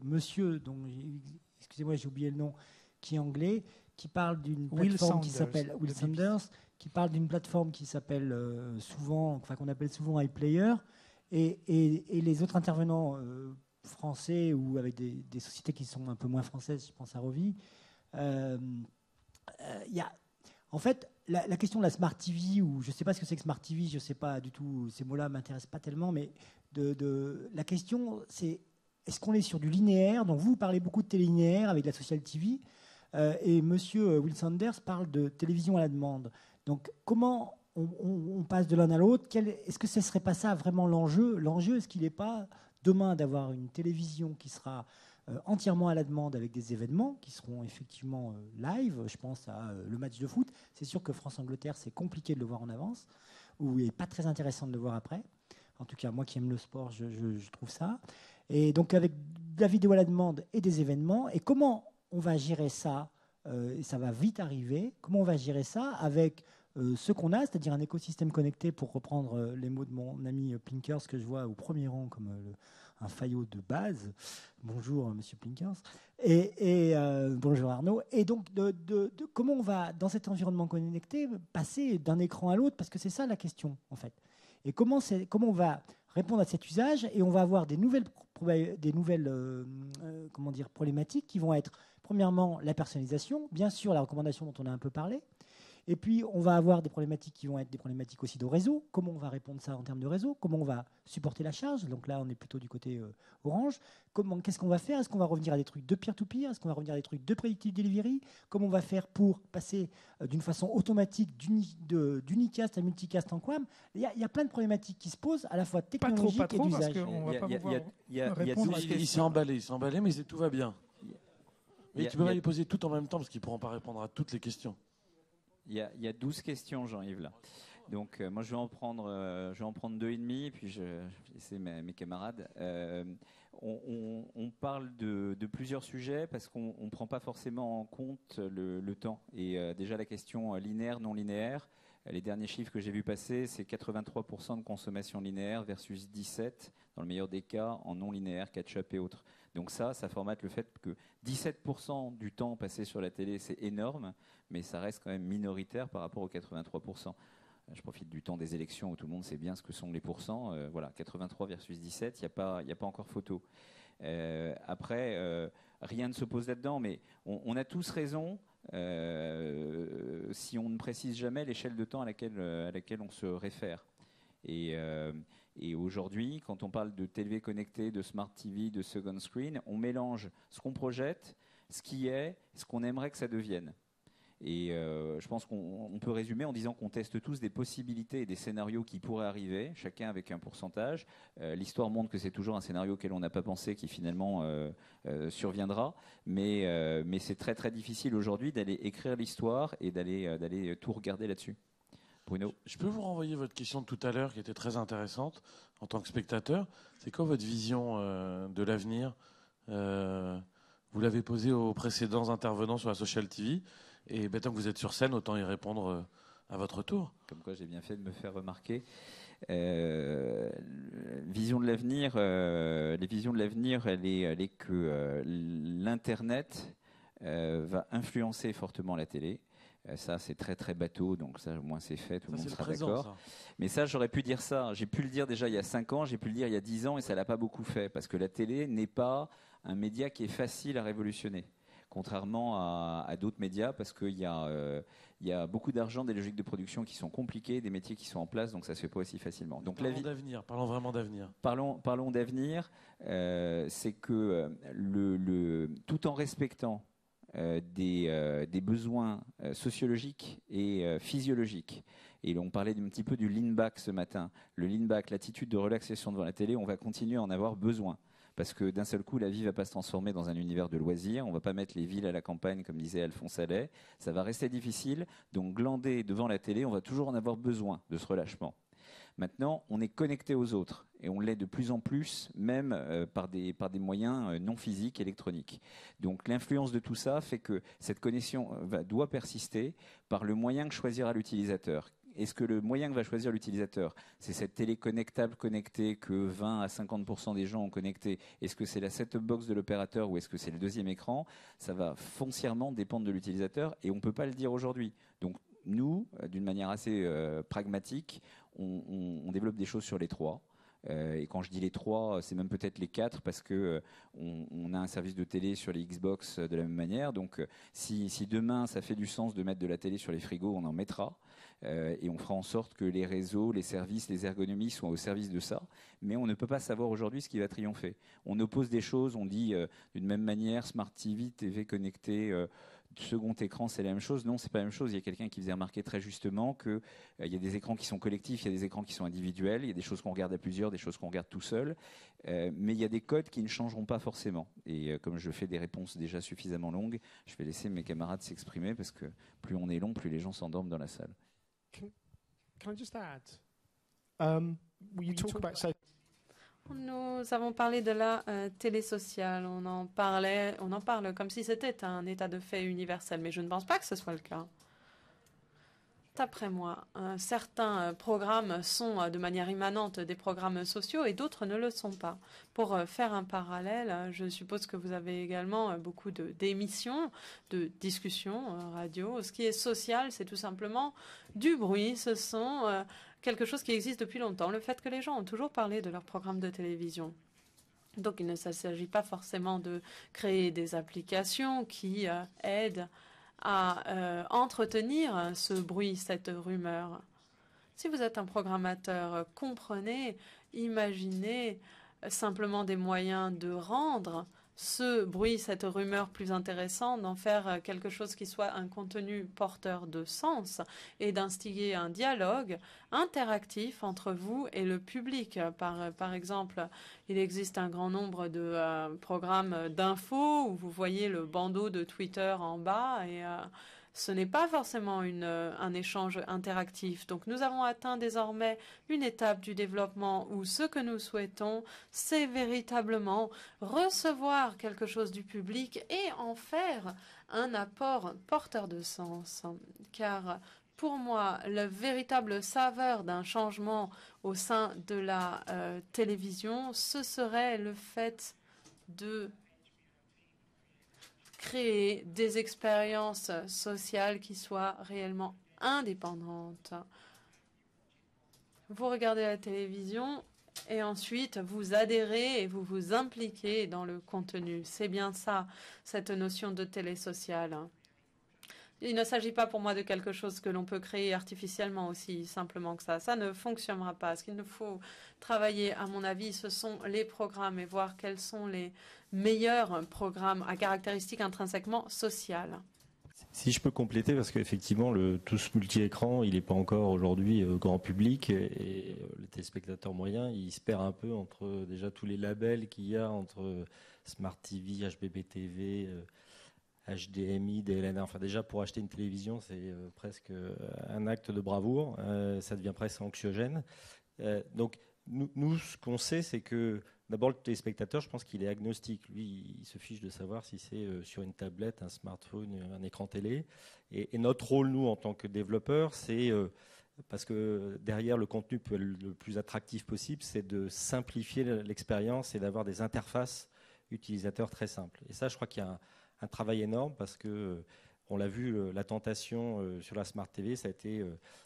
monsieur, dont excusez-moi, j'ai oublié le nom, qui est anglais, qui parle d'une plateforme qui s'appelle Will Sanders, qui parle d'une plateforme qui s'appelle qu'on appelle souvent iPlayer, et les autres intervenants français ou avec des sociétés qui sont un peu moins françaises, je pense à Rovi. Il y a, en fait, la question de la Smart TV, ou je ne sais pas ce que c'est que Smart TV, je ne sais pas du tout, ces mots-là ne m'intéressent pas tellement, mais la question, c'est est-ce qu'on est sur du linéaire? Donc vous parlez beaucoup de télélinéaire avec la social TV, et monsieur Will Sanders parle de télévision à la demande. Donc comment on passe de l'un à l'autre? Est-ce que ce ne serait pas ça vraiment l'enjeu? L'enjeu, est-ce qu'il n'est pas demain d'avoir une télévision qui sera entièrement à la demande avec des événements qui seront effectivement live? Je pense à le match de foot. C'est sûr que France-Angleterre, c'est compliqué de le voir en avance, ou il n'est pas très intéressant de le voir après. En tout cas, moi qui aime le sport, je trouve ça. Et donc avec de la vidéo à la demande et des événements, et comment on va gérer ça, et ça va vite arriver, comment on va gérer ça avec ce qu'on a, c'est-à-dire un écosystème connecté, pour reprendre les mots de mon ami Plinkers, que je vois au premier rang comme un faillot de base. Bonjour, monsieur Plinkers. Et bonjour Arnaud. Et donc, comment on va, dans cet environnement connecté, passer d'un écran à l'autre, parce que c'est ça la question, en fait. Et comment on va répondre à cet usage, et on va avoir des nouvelles problématiques qui vont être, premièrement, la personnalisation, bien sûr, la recommandation dont on a un peu parlé. Et puis, on va avoir des problématiques qui vont être des problématiques aussi de réseau. Comment on va répondre ça en termes de réseau? Comment on va supporter la charge? Donc là, on est plutôt du côté Orange. Qu'est-ce qu'on va faire? Est-ce qu'on va revenir à des trucs de peer-to-peer? Est-ce qu'on va revenir à des trucs de predictive delivery? Comment on va faire pour passer d'une façon automatique d'unicast à multicast en QAM? Il y a plein de problématiques qui se posent, à la fois technologiques et d'usage. Il s'est emballé, mais tout va bien. Mais tu peux pas les poser toutes en même temps, parce qu'ils ne pourront pas répondre à toutes les questions. Il y a 12 questions, Jean-Yves, là. Donc, moi, je vais en prendre 2,5, et puis je vais laisser mes camarades. On parle de plusieurs sujets parce qu'on ne prend pas forcément en compte le temps. Et déjà, la question linéaire, non linéaire, les derniers chiffres que j'ai vus passer, c'est 83% de consommation linéaire versus 17%, dans le meilleur des cas, en non linéaire, catch-up et autres. Donc ça formate le fait que 17% du temps passé sur la télé, c'est énorme, mais ça reste quand même minoritaire par rapport aux 83%. Je profite du temps des élections où tout le monde sait bien ce que sont les pourcents. Voilà, 83 versus 17, il n'y a pas encore photo. Après, rien ne s'oppose là-dedans, mais on a tous raison si on ne précise jamais l'échelle de temps à laquelle on se réfère. Et aujourd'hui, quand on parle de télé connectée, de smart TV, de second screen, on mélange ce qu'on projette, ce qui est, ce qu'on aimerait que ça devienne. Et je pense qu'on peut résumer en disant qu'on teste tous des possibilités et des scénarios qui pourraient arriver, chacun avec un pourcentage. L'histoire montre que c'est toujours un scénario auquel on n'a pas pensé qui finalement surviendra. Mais c'est très très difficile aujourd'hui d'aller écrire l'histoire et d'aller tout regarder là-dessus. Bruno. Je peux vous renvoyer votre question de tout à l'heure qui était très intéressante en tant que spectateur. C'est quoi votre vision de l'avenir? Vous l'avez posée aux précédents intervenants sur la Social TV. Et tant que vous êtes sur scène, autant y répondre à votre tour. Comme quoi j'ai bien fait de me faire remarquer. Vision de l'avenir, les visions de l'avenir, elle est que l'Internet va influencer fortement la télé. Ça, c'est très très bateau, donc ça au moins c'est fait, tout le monde sera d'accord. Mais ça, j'aurais pu dire ça. J'ai pu le dire déjà il y a 5 ans, j'ai pu le dire il y a 10 ans, et ça l'a pas beaucoup fait, parce que la télé n'est pas un média qui est facile à révolutionner. Contrairement à d'autres médias, parce qu'il y a beaucoup d'argent, des logiques de production qui sont compliquées, des métiers qui sont en place, donc ça se fait pas aussi facilement. Donc parlons vraiment d'avenir. Parlons d'avenir. C'est que tout en respectant des besoins sociologiques et physiologiques. Et on parlait un petit peu du lean back ce matin. Le lean back, l'attitude de relaxation devant la télé, on va continuer à en avoir besoin. Parce que d'un seul coup, la vie ne va pas se transformer dans un univers de loisirs. On ne va pas mettre les villes à la campagne, comme disait Alphonse Allais. Ça va rester difficile. Donc, glander devant la télé, on va toujours en avoir besoin de ce relâchement. Maintenant, on est connecté aux autres. Et on l'est de plus en plus, même par des moyens non physiques, électroniques. Donc, l'influence de tout ça fait que cette connexion doit persister par le moyen que choisira l'utilisateur. est-ce que le moyen que va choisir l'utilisateur, c'est cette télé connectable connectée que 20 à 50% des gens ont connectée? Est-ce que c'est la set-top box de l'opérateur ou est-ce que c'est le deuxième écran? Ça va foncièrement dépendre de l'utilisateur et on ne peut pas le dire aujourd'hui. Donc nous, d'une manière assez pragmatique, on développe des choses sur les trois. Et quand je dis les trois, c'est même peut-être les quatre parce que on a un service de télé sur les Xbox de la même manière. Donc si demain ça fait du sens de mettre de la télé sur les frigos, on en mettra. Et on fera en sorte que les réseaux, les services, les ergonomies soient au service de ça. Mais on ne peut pas savoir aujourd'hui ce qui va triompher. On oppose des choses, on dit d'une même manière, Smart TV, TV connectée, second écran, c'est la même chose. Non, c'est pas la même chose. Il y a quelqu'un qui faisait remarquer très justement qu'il y a des écrans qui sont collectifs, il y a des écrans qui sont individuels, il y a des choses qu'on regarde à plusieurs, des choses qu'on regarde tout seul. Mais il y a des codes qui ne changeront pas forcément. Et comme je fais des réponses déjà suffisamment longues, je vais laisser mes camarades s'exprimer parce que plus on est long, plus les gens s'endorment dans la salle. Can I just add? You talk about Nous avons parlé de la télé sociale. On en parle comme si c'était un état de fait universel, mais je ne pense pas que ce soit le cas. D'après moi, certains programmes sont de manière immanente des programmes sociaux et d'autres ne le sont pas. Pour faire un parallèle, je suppose que vous avez également beaucoup d'émissions, de discussions radio. Ce qui est social, c'est tout simplement du bruit. Ce sont quelque chose qui existe depuis longtemps. Le fait que les gens ont toujours parlé de leurs programmes de télévision. Donc il ne s'agit pas forcément de créer des applications qui aident à entretenir ce bruit, cette rumeur. Si vous êtes un programmateur, comprenez, imaginez simplement des moyens de rendre ce bruit, cette rumeur plus intéressante, d'en faire quelque chose qui soit un contenu porteur de sens et d'instiguer un dialogue interactif entre vous et le public. Par exemple, il existe un grand nombre de programmes d'infos où vous voyez le bandeau de Twitter en bas et ce n'est pas forcément un échange interactif. Donc nous avons atteint désormais une étape du développement où ce que nous souhaitons, c'est véritablement recevoir quelque chose du public et en faire un apport porteur de sens. Car pour moi, la véritable saveur d'un changement au sein de la télévision, ce serait le fait de créer des expériences sociales qui soient réellement indépendantes. Vous regardez la télévision et ensuite vous adhérez et vous vous impliquez dans le contenu. C'est bien ça, cette notion de télé sociale. Il ne s'agit pas pour moi de quelque chose que l'on peut créer artificiellement aussi simplement que ça. Ça ne fonctionnera pas. Ce qu'il nous faut travailler, à mon avis, ce sont les programmes et voir quels sont les meilleurs programmes à caractéristiques intrinsèquement sociales. Si je peux compléter, parce qu'effectivement, tout ce multi-écran, il n'est pas encore aujourd'hui grand public et le téléspectateur moyen, il se perd un peu entre déjà tous les labels qu'il y a entre Smart TV, HBB TV, HDMI, DLNA. Enfin, déjà, pour acheter une télévision, c'est presque un acte de bravoure. Ça devient presque anxiogène. Donc, nous, ce qu'on sait, c'est que d'abord, le téléspectateur, je pense qu'il est agnostique. Lui, il se fiche de savoir si c'est sur une tablette, un smartphone, un écran télé. Et notre rôle, nous, en tant que développeurs, c'est, parce que derrière le contenu peut être le plus attractif possible, c'est de simplifier l'expérience et d'avoir des interfaces utilisateurs très simples. Et ça, je crois qu'il y a un travail énorme parce que on l'a vu, la tentation sur la Smart TV, ça a été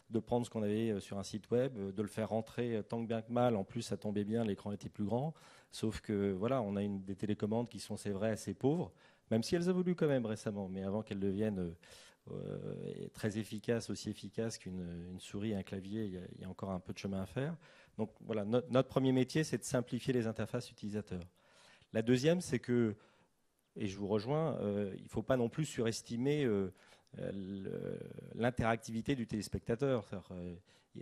de prendre ce qu'on avait sur un site web, de le faire rentrer tant que bien que mal. En plus, ça tombait bien, l'écran était plus grand. Sauf que voilà, on a des télécommandes qui sont, c'est vrai, assez pauvres, même si elles évoluent quand même récemment. Mais avant qu'elles deviennent très efficaces, aussi efficaces qu'une souris et un clavier, il y a encore un peu de chemin à faire. Donc voilà, notre premier métier, c'est de simplifier les interfaces utilisateurs. La deuxième, c'est que, et je vous rejoins, il ne faut pas non plus surestimer l'interactivité du téléspectateur.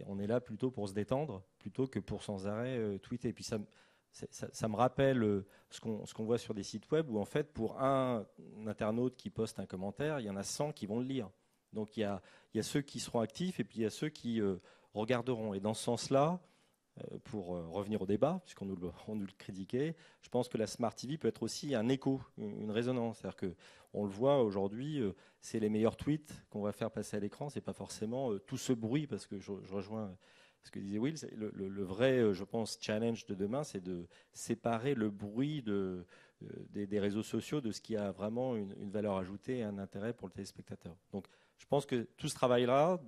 On est là plutôt pour se détendre, plutôt que pour sans arrêt tweeter. Et puis ça me rappelle ce qu'on voit sur des sites web où en fait pour un internaute qui poste un commentaire, il y en a 100 qui vont le lire. Donc il y a ceux qui seront actifs et puis il y a ceux qui regarderont. Et dans ce sens-là, pour revenir au débat, puisqu'on nous le critiquait, je pense que la Smart TV peut être aussi un écho, une résonance. C'est-à-dire qu'on le voit aujourd'hui, c'est les meilleurs tweets qu'on va faire passer à l'écran, c'est pas forcément tout ce bruit, parce que je rejoins ce que disait Will, le vrai, je pense, challenge de demain, c'est de séparer le bruit des réseaux sociaux de ce qui a vraiment une valeur ajoutée et un intérêt pour le téléspectateur. Donc, je pense que tout ce travail-là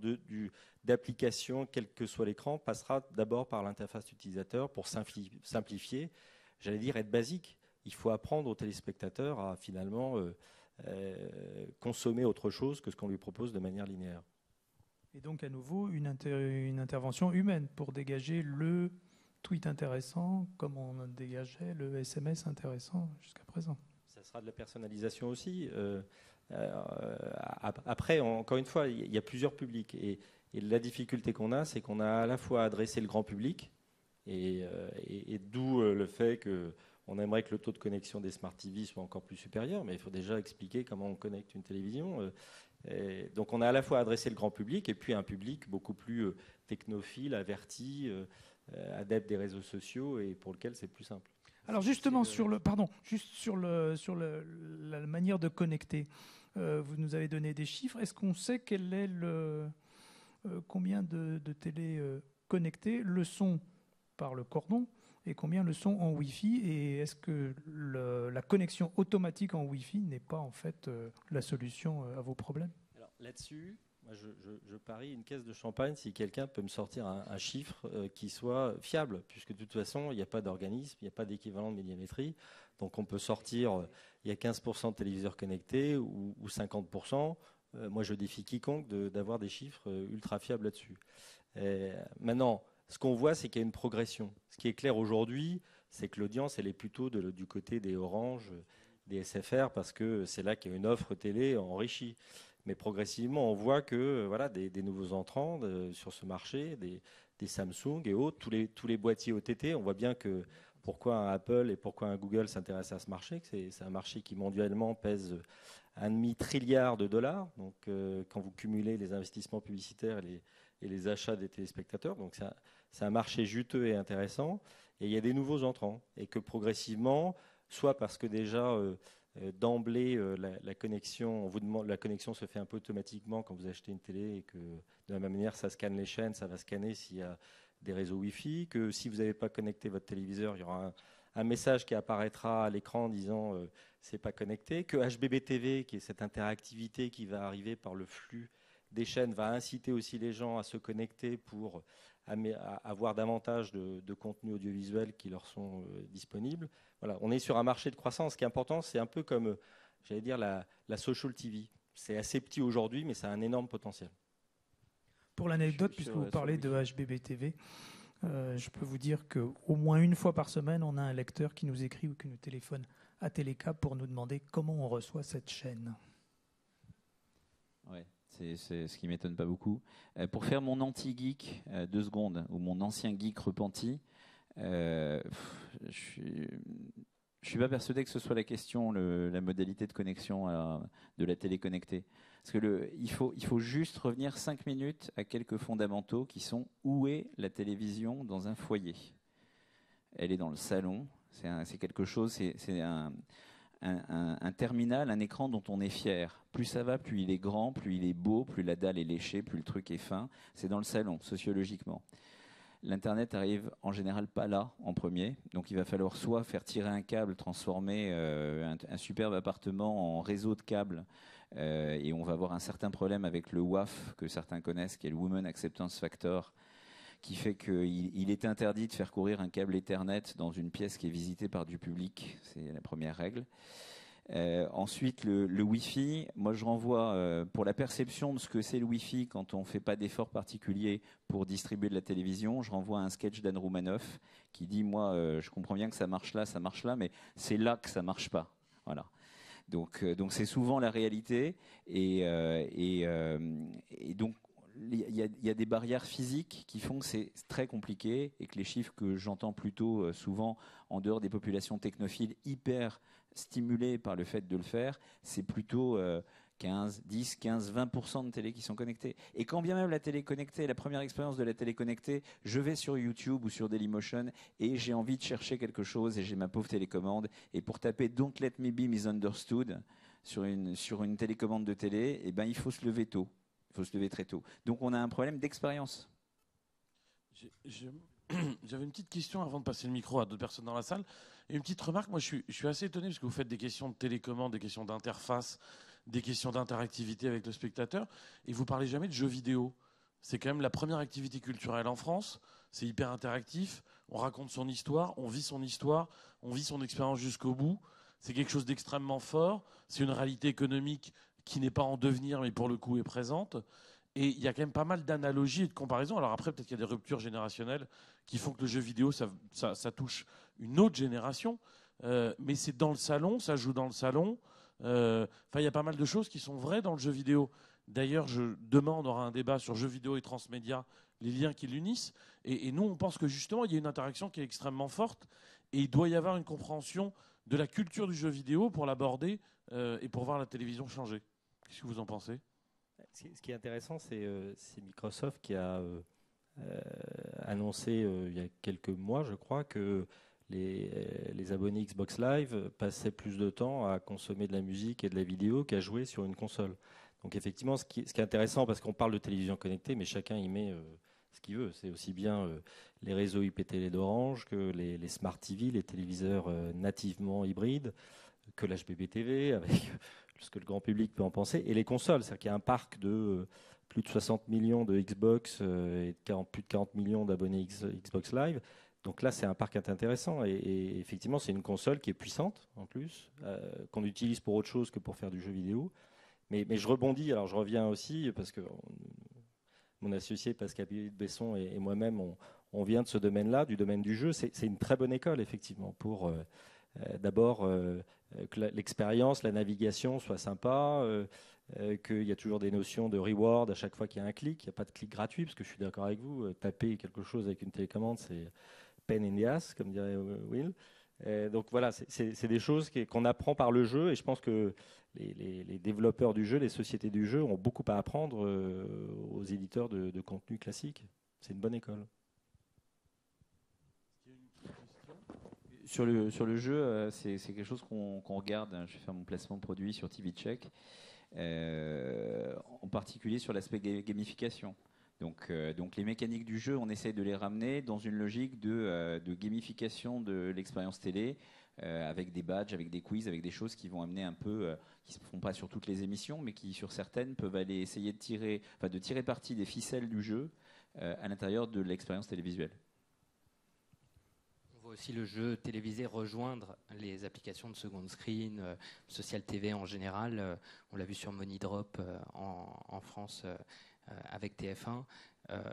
d'application, quel que soit l'écran, passera d'abord par l'interface utilisateur pour simplifier, j'allais dire être basique. Il faut apprendre au téléspectateur à finalement consommer autre chose que ce qu'on lui propose de manière linéaire. Et donc à nouveau une intervention humaine pour dégager le tweet intéressant comme on dégageait le SMS intéressant jusqu'à présent. Ça sera de la personnalisation aussi. Après, encore une fois, il y a plusieurs publics. Et la difficulté qu'on a, c'est qu'on a à la fois adressé le grand public, et d'où le fait qu'on aimerait que le taux de connexion des Smart TV soit encore plus supérieur, mais il faut déjà expliquer comment on connecte une télévision. Donc on a à la fois adressé le grand public, et puis un public beaucoup plus technophile, averti, adepte des réseaux sociaux, et pour lequel c'est plus simple. Alors justement sur la manière de connecter, vous nous avez donné des chiffres. Est-ce qu'on sait quel est combien de télé connectées le sont par le cordon et combien le sont en Wi-Fi, et est-ce que la connexion automatique en Wi-Fi n'est pas en fait la solution à vos problèmes? Alors là-dessus, moi je parie une caisse de champagne si quelqu'un peut me sortir un chiffre qui soit fiable, puisque de toute façon il n'y a pas d'organisme, il n'y a pas d'équivalent de médiamétrie, donc on peut sortir, il y a 15% de téléviseurs connectés ou 50%. Moi je défie quiconque d'avoir des chiffres ultra fiables là-dessus. Maintenant, ce qu'on voit, c'est qu'il y a une progression. Ce qui est clair aujourd'hui, c'est que l'audience, elle est plutôt du côté des Orange, des SFR, parce que c'est là qu'il y a une offre télé enrichie. Mais progressivement, on voit que voilà, des nouveaux entrants sur ce marché, des Samsung et autres, tous les boîtiers OTT, on voit bien que pourquoi un Apple et pourquoi un Google s'intéressent à ce marché, que c'est un marché qui mondialement pèse $1,5 trilliard. Donc quand vous cumulez les investissements publicitaires et les achats des téléspectateurs, donc c'est un marché juteux et intéressant, et il y a des nouveaux entrants, et que progressivement, soit parce que déjà d'emblée la connexion se fait un peu automatiquement quand vous achetez une télé, et que de la même manière ça scanne les chaînes, ça va scanner s'il y a des réseaux Wi-Fi, que si vous n'avez pas connecté votre téléviseur, il y aura un message qui apparaîtra à l'écran disant c'est pas connecté, que HBB TV, qui est cette interactivité qui va arriver par le flux des chaînes, va inciter aussi les gens à se connecter pour avoir davantage de contenus audiovisuels qui leur sont disponibles. Voilà, on est sur un marché de croissance. Ce qui est important, c'est un peu comme, j'allais dire, la social TV. C'est assez petit aujourd'hui, mais ça a un énorme potentiel. Pour l'anecdote, puisque vous parlez de HBB TV, je peux vous dire qu'au moins une fois par semaine, on a un lecteur qui nous écrit ou qui nous téléphone à Télécap pour nous demander comment on reçoit cette chaîne. Ouais. C'est ce qui ne m'étonne pas beaucoup. Pour faire mon anti-geek, 2 secondes, ou mon ancien geek repenti, je ne suis pas persuadé que ce soit la question, la modalité de connexion de la télé connectée. Parce que il faut juste revenir 5 minutes à quelques fondamentaux qui sont: où est la télévision dans un foyer? Elle est dans le salon, c'est quelque chose, c'est un terminal, un écran dont on est fier. Plus ça va, plus il est grand, plus il est beau, plus la dalle est léchée, plus le truc est fin. C'est dans le salon, sociologiquement. L'Internet arrive en général pas là, en premier. Donc il va falloir soit faire tirer un câble, transformer un superbe appartement en réseau de câbles, et on va avoir un certain problème avec le WAF que certains connaissent, qui est le Women Acceptance Factor, qui fait qu'il est interdit de faire courir un câble Ethernet dans une pièce qui est visitée par du public. C'est la première règle. Ensuite, le Wi-Fi. Moi, je renvoie pour la perception de ce que c'est le Wi-Fi quand on ne fait pas d'effort particulier pour distribuer de la télévision. Je renvoie à un sketch d'Anne Roumanoff qui dit: moi, je comprends bien que ça marche là, mais c'est là que ça marche pas. Voilà. Donc c'est souvent la réalité, et donc il y a des barrières physiques qui font que c'est très compliqué, et que les chiffres que j'entends plutôt souvent en dehors des populations technophiles hyper stimulées par le fait de le faire, c'est plutôt 10, 15, 20% de télé qui sont connectées. Et quand bien même la télé connectée, la première expérience de la télé connectée, je vais sur YouTube ou sur Dailymotion et j'ai envie de chercher quelque chose et j'ai ma pauvre télécommande. Et pour taper Don't Let Me Be Misunderstood sur une télécommande de télé, eh ben, il faut se lever tôt. Il faut se lever très tôt. Donc on a un problème d'expérience. J'avais une petite question avant de passer le micro à d'autres personnes dans la salle. Et une petite remarque, moi je suis assez étonné parce que vous faites des questions de télécommande, des questions d'interface, des questions d'interactivité avec le spectateur, et vous parlez jamais de jeux vidéo. C'est quand même la première activité culturelle en France, c'est hyper interactif, on raconte son histoire, on vit son expérience jusqu'au bout, c'est quelque chose d'extrêmement fort, c'est une réalité économique qui n'est pas en devenir mais pour le coup est présente. Et il y a quand même pas mal d'analogies et de comparaisons. Alors après, peut-être qu'il y a des ruptures générationnelles qui font que le jeu vidéo, ça touche une autre génération. Mais c'est dans le salon, ça joue dans le salon. Il y a pas mal de choses qui sont vraies dans le jeu vidéo. D'ailleurs, demain, on aura un débat sur jeux vidéo et transmédia, les liens qui l'unissent. Et nous, on pense que justement, il y a une interaction qui est extrêmement forte. Et il doit y avoir une compréhension de la culture du jeu vidéo pour l'aborder et pour voir la télévision changer. Qu'est-ce que vous en pensez ? Ce qui est intéressant, c'est Microsoft qui a annoncé il y a quelques mois, je crois, que les abonnés Xbox Live passaient plus de temps à consommer de la musique et de la vidéo qu'à jouer sur une console. Donc effectivement, ce qui est intéressant, parce qu'on parle de télévision connectée, mais chacun y met ce qu'il veut. C'est aussi bien les réseaux IPTV d'Orange que les Smart TV, les téléviseurs nativement hybrides, que l'HBB TV, avec ce que le grand public peut en penser, et les consoles. C'est-à-dire qu'il y a un parc de plus de 60 millions de Xbox et plus de 40 millions d'abonnés Xbox Live. Donc là, c'est un parc intéressant. Et effectivement, c'est une console qui est puissante, en plus, qu'on utilise pour autre chose que pour faire du jeu vidéo. Mais je rebondis, alors je reviens aussi, parce que mon associé Pascal Besson et moi-même, on vient de ce domaine-là, du domaine du jeu. C'est une très bonne école, effectivement, pour d'abord que l'expérience, la navigation soit sympa, qu'il y a toujours des notions de reward à chaque fois qu'il y a un clic. Il n'y a pas de clic gratuit, parce que je suis d'accord avec vous, taper quelque chose avec une télécommande, c'est pain in the ass, comme dirait Will. Donc voilà, c'est des choses qu'on apprend par le jeu, et je pense que les développeurs du jeu, les sociétés du jeu ont beaucoup à apprendre aux éditeurs de contenu classique. C'est une bonne école. Sur le jeu, c'est quelque chose qu'on regarde. Je vais faire mon placement produit sur TV Check, en particulier sur l'aspect gamification. Donc les mécaniques du jeu, on essaye de les ramener dans une logique de gamification de l'expérience télé, avec des badges, avec des quiz, avec des choses qui vont amener un peu, qui ne se font pas sur toutes les émissions, mais qui sur certaines peuvent aller essayer de tirer parti des ficelles du jeu à l'intérieur de l'expérience télévisuelle. On voit aussi le jeu télévisé rejoindre les applications de second screen, social TV en général. On l'a vu sur Money Drop en France avec TF1.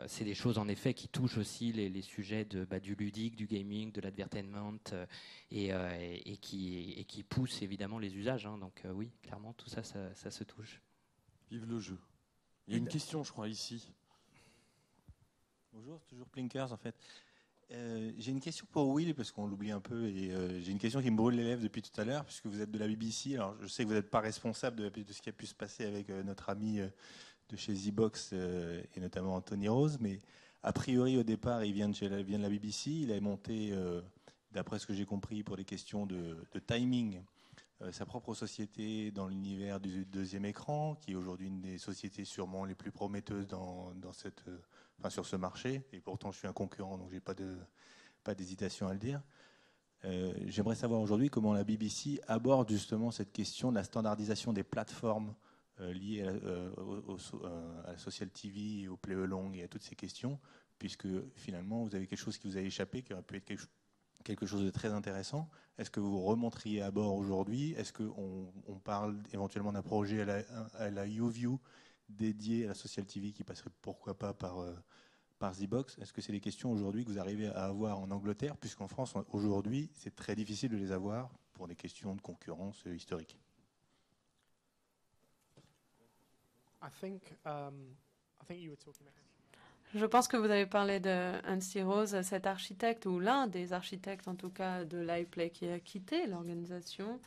C'est des choses en effet qui touchent aussi les sujets du ludique, du gaming, de l'advertainment et qui poussent évidemment les usages. Donc oui, clairement, tout ça se touche. Vive le jeu. Il y a une question, je crois, ici. Bonjour, toujours Plinkers en fait. J'ai une question pour Will, parce qu'on l'oublie un peu, et j'ai une question qui me brûle les lèvres depuis tout à l'heure, puisque vous êtes de la BBC. Alors je sais que vous n'êtes pas responsable de ce qui a pu se passer avec notre ami de chez Z-Box et notamment Anthony Rose, mais a priori au départ il vient de la BBC. Il a monté, d'après ce que j'ai compris, pour des questions de timing, sa propre société dans l'univers du deuxième écran, qui est aujourd'hui une des sociétés sûrement les plus prometteuses sur ce marché. Et pourtant, je suis un concurrent, donc j'ai pas d'hésitation à le dire. J'aimerais savoir aujourd'hui comment la BBC aborde justement cette question de la standardisation des plateformes liées à la social TV, au play along et à toutes ces questions, puisque finalement, vous avez quelque chose qui vous a échappé, qui aurait pu être quelque chose de très intéressant. Est-ce que vous remonteriez à bord aujourd'hui? Est-ce qu'on parle éventuellement d'un projet à la YouView dédié à la social TV qui passerait pourquoi pas par Z-Box? Est-ce que c'est des questions aujourd'hui que vous arrivez à avoir en Angleterre, puisqu'en France aujourd'hui c'est très difficile de les avoir pour des questions de concurrence historique? Je pense que vous avez parlé de Anstey Rose, cet architecte, ou l'un des architectes en tout cas de l'iPlay qui a quitté l'organisation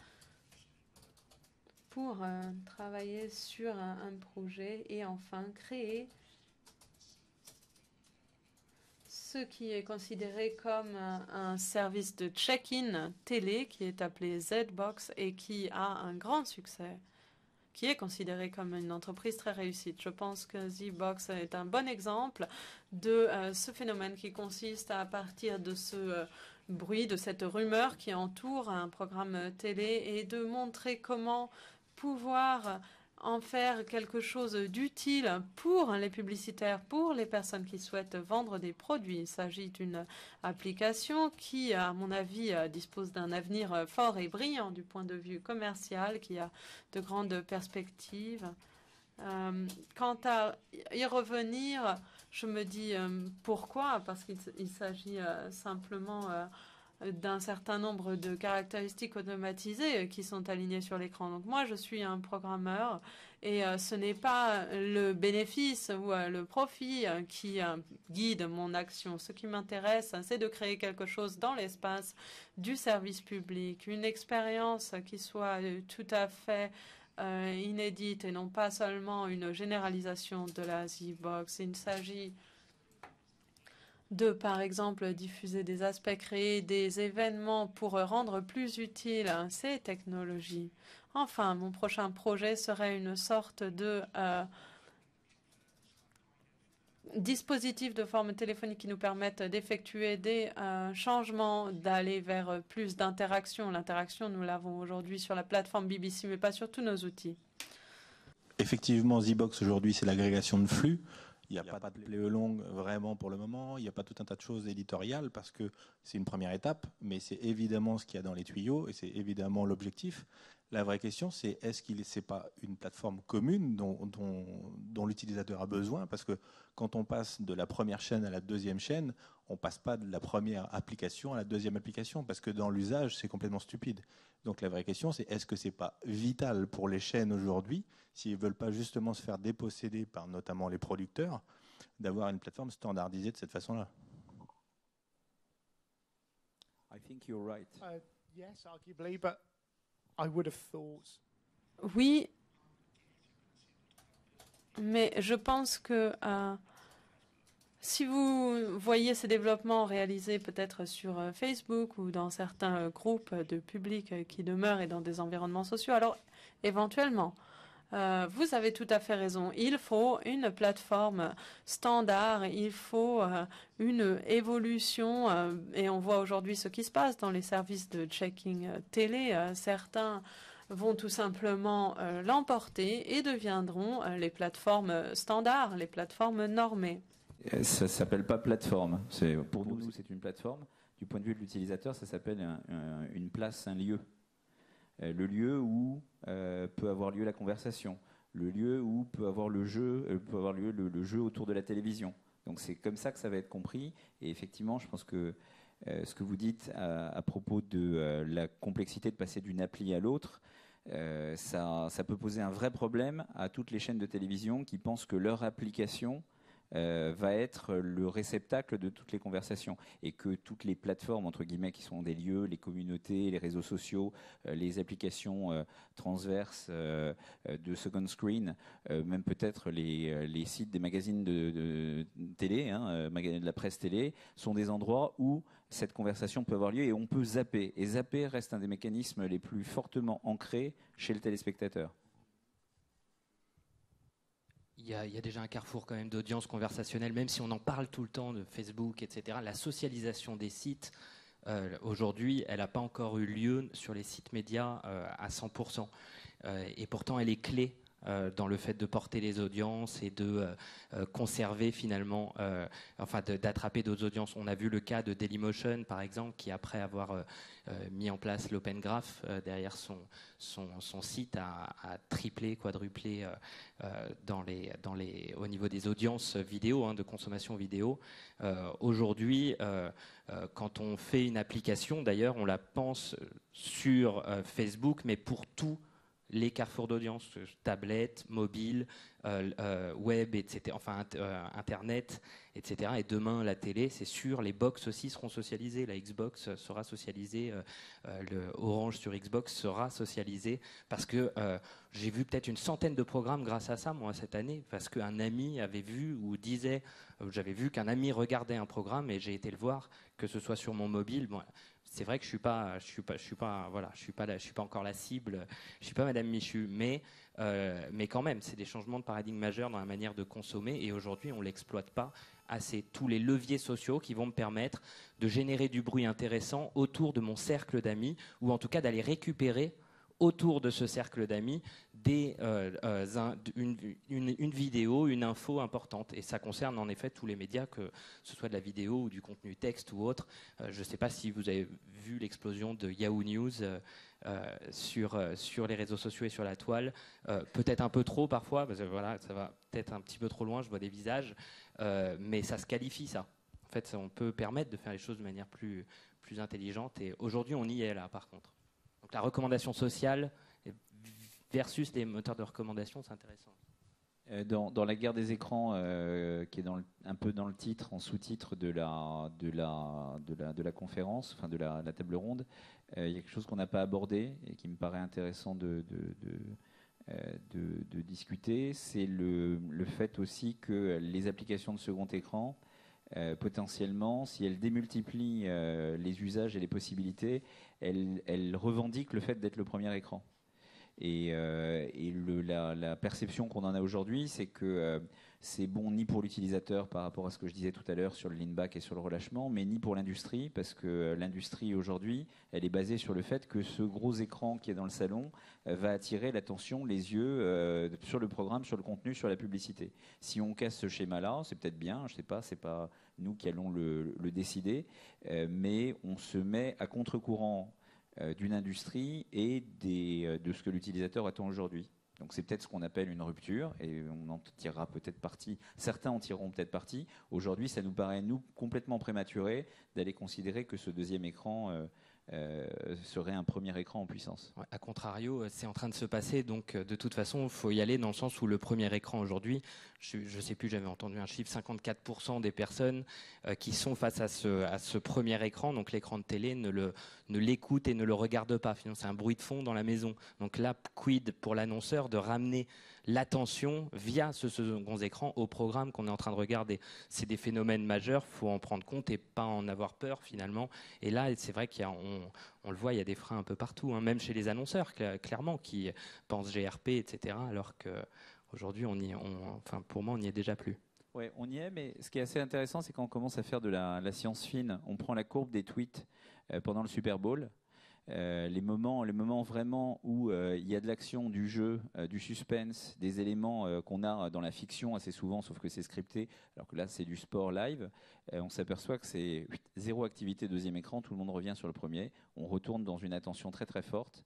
pour travailler sur un projet et enfin créer ce qui est considéré comme un service de check-in télé qui est appelé Z-Box et qui a un grand succès, qui est considéré comme une entreprise très réussie. Je pense que Z-Box est un bon exemple de ce phénomène qui consiste à partir de ce bruit, de cette rumeur qui entoure un programme télé et de montrer comment pouvoir en faire quelque chose d'utile pour les publicitaires, pour les personnes qui souhaitent vendre des produits. Il s'agit d'une application qui, à mon avis, dispose d'un avenir fort et brillant du point de vue commercial, qui a de grandes perspectives. Quant à y revenir, je me dis pourquoi, parce qu'il s'agit simplement d'un certain nombre de caractéristiques automatisées qui sont alignées sur l'écran. Donc moi, je suis un programmeur et ce n'est pas le bénéfice ou le profit qui guide mon action. Ce qui m'intéresse, c'est de créer quelque chose dans l'espace du service public, une expérience qui soit tout à fait inédite et non pas seulement une généralisation de la Z-Box. Il s'agit de, par exemple, diffuser des aspects, créer des événements pour rendre plus utiles ces technologies. Enfin, mon prochain projet serait une sorte de dispositif de forme téléphonique qui nous permettent d'effectuer des changements, d'aller vers plus d'interaction. L'interaction, nous l'avons aujourd'hui sur la plateforme BBC, mais pas sur tous nos outils. Effectivement, Z-Box aujourd'hui, c'est l'agrégation de flux. Il n'y a pas de play along vraiment pour le moment. Il n'y a pas tout un tas de choses éditoriales parce que c'est une première étape, mais c'est évidemment ce qu'il y a dans les tuyaux et c'est évidemment l'objectif. La vraie question, c'est est-ce qu'il n'est pas une plateforme commune dont l'utilisateur a besoin? Parce que quand on passe de la première chaîne à la deuxième chaîne, on ne passe pas de la première application à la deuxième application parce que dans l'usage, c'est complètement stupide. Donc la vraie question, c'est est-ce que ce n'est pas vital pour les chaînes aujourd'hui, s'ils ne veulent pas justement se faire déposséder par notamment les producteurs, d'avoir une plateforme standardisée de cette façon-là? I think you're right. Yes, arguably, but I would have thought. Oui, mais je pense que si vous voyez ces développements réalisés peut-être sur Facebook ou dans certains groupes de public qui demeurent et dans des environnements sociaux, alors éventuellement, vous avez tout à fait raison. Il faut une plateforme standard, il faut une évolution et on voit aujourd'hui ce qui se passe dans les services de checking télé. Certains vont tout simplement l'emporter et deviendront les plateformes standards, les plateformes normées. Ça ne s'appelle pas plateforme. Pour nous, c'est une plateforme. Du point de vue de l'utilisateur, ça s'appelle une place, un lieu. Le lieu où peut avoir lieu la conversation, le lieu où peut avoir le jeu, peut avoir lieu le jeu autour de la télévision. Donc c'est comme ça que ça va être compris. Et effectivement, je pense que ce que vous dites à propos de la complexité de passer d'une appli à l'autre, ça peut poser un vrai problème à toutes les chaînes de télévision qui pensent que leur application va être le réceptacle de toutes les conversations et que toutes les plateformes entre guillemets qui sont des lieux, les communautés, les réseaux sociaux, les applications transverses de second screen, même peut-être les sites des magazines de télé, de la presse télé, sont des endroits où cette conversation peut avoir lieu et on peut zapper. Et zapper reste un des mécanismes les plus fortement ancrés chez le téléspectateur. Il y a déjà un carrefour quand même d'audience conversationnelle, même si on en parle tout le temps de Facebook, etc. La socialisation des sites, aujourd'hui, elle n'a pas encore eu lieu sur les sites médias à 100%. Et pourtant, elle est clé dans le fait de porter les audiences et de conserver finalement, d'attraper d'autres audiences. On a vu le cas de Dailymotion, par exemple, qui après avoir mis en place l'Open Graph derrière son site a triplé, quadruplé au niveau des audiences vidéo, de consommation vidéo. Aujourd'hui, quand on fait une application, d'ailleurs, on la pense sur Facebook, mais pour tout les carrefours d'audience, tablettes, mobiles, web, etc., enfin Internet, etc. Et demain, la télé, c'est sûr, les box aussi seront socialisées. La Xbox sera socialisée, le Orange sur Xbox sera socialisé, parce que j'ai vu peut-être une centaine de programmes grâce à ça, moi, cette année, parce qu'un ami avait vu ou disait, j'avais vu qu'un ami regardait un programme et j'ai été le voir, que ce soit sur mon mobile. Bon, c'est vrai que je suis pas encore la cible, je suis pas Madame Michu, mais quand même, c'est des changements de paradigme majeurs dans la manière de consommer, et aujourd'hui, on l'exploite pas assez. Tous les leviers sociaux qui vont me permettre de générer du bruit intéressant autour de mon cercle d'amis, ou en tout cas d'aller récupérer autour de ce cercle d'amis une vidéo, une info importante. Et ça concerne en effet tous les médias, que ce soit de la vidéo ou du contenu texte ou autre. Je ne sais pas si vous avez vu l'explosion de Yahoo News sur les réseaux sociaux et sur la toile. Peut-être un peu trop parfois, parce que voilà, ça va peut-être un petit peu trop loin, je vois des visages, mais ça se qualifie, ça. En fait, on peut permettre de faire les choses de manière plus intelligente, et aujourd'hui, on y est là, par contre. Donc la recommandation sociale versus les moteurs de recommandation, c'est intéressant. Dans la guerre des écrans, qui est un peu dans le titre, en sous-titre de la conférence, enfin de la table ronde, il y a quelque chose qu'on n'a pas abordé et qui me paraît intéressant de discuter, c'est le fait aussi que les applications de second écran, potentiellement, si elles démultiplient les usages et les possibilités, elles revendiquent le fait d'être le premier écran. Et la perception qu'on en a aujourd'hui, c'est que c'est bon ni pour l'utilisateur par rapport à ce que je disais tout à l'heure sur le lean-back et sur le relâchement, mais ni pour l'industrie, parce que l'industrie aujourd'hui, elle est basée sur le fait que ce gros écran qui est dans le salon va attirer l'attention, les yeux sur le programme, sur le contenu, sur la publicité. Si on casse ce schéma-là, c'est peut-être bien, je ne sais pas, c'est pas nous qui allons le décider, mais on se met à contre-courant d'une industrie et de ce que l'utilisateur attend aujourd'hui. Donc c'est peut-être ce qu'on appelle une rupture, et on en tirera peut-être parti, certains en tireront peut-être parti. Aujourd'hui, ça nous paraît, nous, complètement prématuré d'aller considérer que ce deuxième écran serait un premier écran en puissance. Ouais, à contrario, c'est en train de se passer, donc de toute façon, il faut y aller dans le sens où le premier écran aujourd'hui, je ne sais plus, j'avais entendu un chiffre, 54% des personnes qui sont face à ce premier écran, donc l'écran de télé, ne l'écoutent et ne le regardent pas. Finalement, c'est un bruit de fond dans la maison. Donc là, quid pour l'annonceur de ramener l'attention via ce second écran au programme qu'on est en train de regarder. C'est des phénomènes majeurs, il faut en prendre compte et pas en avoir peur finalement. Et là, c'est vrai on le voit, il y a des freins un peu partout, hein, même chez les annonceurs, clairement, qui pensent GRP, etc. Alors qu'aujourd'hui, pour moi, on n'y est déjà plus. Oui, on y est, mais ce qui est assez intéressant, c'est quand on commence à faire de la science fine, on prend la courbe des tweets pendant le Super Bowl. Les moments vraiment où il y a de l'action, du jeu, du suspense, des éléments qu'on a dans la fiction assez souvent, sauf que c'est scripté, alors que là c'est du sport live, on s'aperçoit que c'est zéro activité deuxième écran, tout le monde revient sur le premier, on retourne dans une attention très très forte,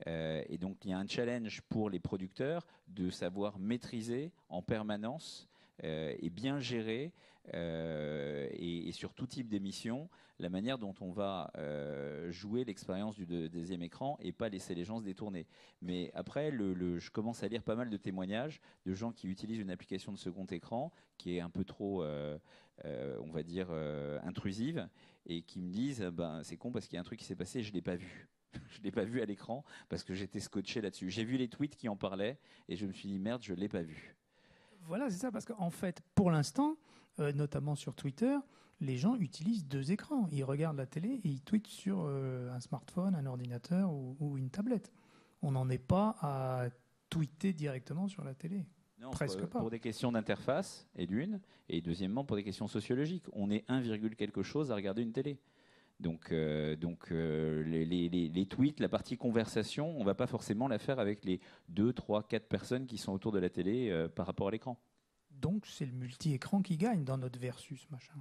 et donc il y a un challenge pour les producteurs de savoir maîtriser en permanence et bien gérer et sur tout type d'émission la manière dont on va jouer l'expérience du deuxième écran et pas laisser les gens se détourner. Mais après, je commence à lire pas mal de témoignages de gens qui utilisent une application de second écran qui est un peu trop, on va dire, intrusive et qui me disent c'est con parce qu'il y a un truc qui s'est passé et je ne l'ai pas vu. Je ne l'ai pas vu à l'écran parce que j'étais scotché là-dessus. J'ai vu les tweets qui en parlaient et je me suis dit merde, je ne l'ai pas vu. Voilà, c'est ça, parce qu'en fait, pour l'instant, notamment sur Twitter, les gens utilisent deux écrans. Ils regardent la télé et ils tweetent sur un smartphone, un ordinateur ou une tablette. On n'en est pas à tweeter directement sur la télé. Non, presque pas. Pour des questions d'interface, et deuxièmement pour des questions sociologiques. On est 1, quelque chose à regarder une télé. Donc les tweets, la partie conversation, on ne va pas forcément la faire avec les 2, 3, 4 personnes qui sont autour de la télé par rapport à l'écran. Donc c'est le multi-écran qui gagne dans notre versus, machin.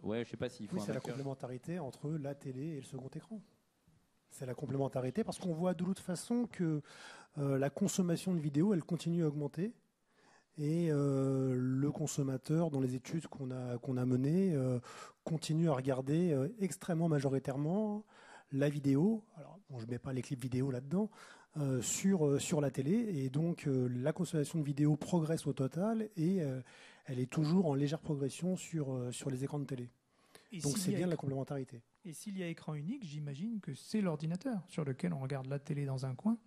Ouais, je sais pas s'il faut. Oui, c'est la complémentarité entre la télé et le second écran. C'est la complémentarité parce qu'on voit de toute façon que la consommation de vidéos, elle continue à augmenter. Et le consommateur, dans les études qu'on a menées, continue à regarder extrêmement majoritairement la vidéo, alors bon, je ne mets pas les clips vidéo là-dedans, sur la télé. Et donc la consommation de vidéo progresse au total et elle est toujours en légère progression sur les écrans de télé. Donc c'est bien la complémentarité. Et s'il y a écran unique, j'imagine que c'est l'ordinateur sur lequel on regarde la télé dans un coin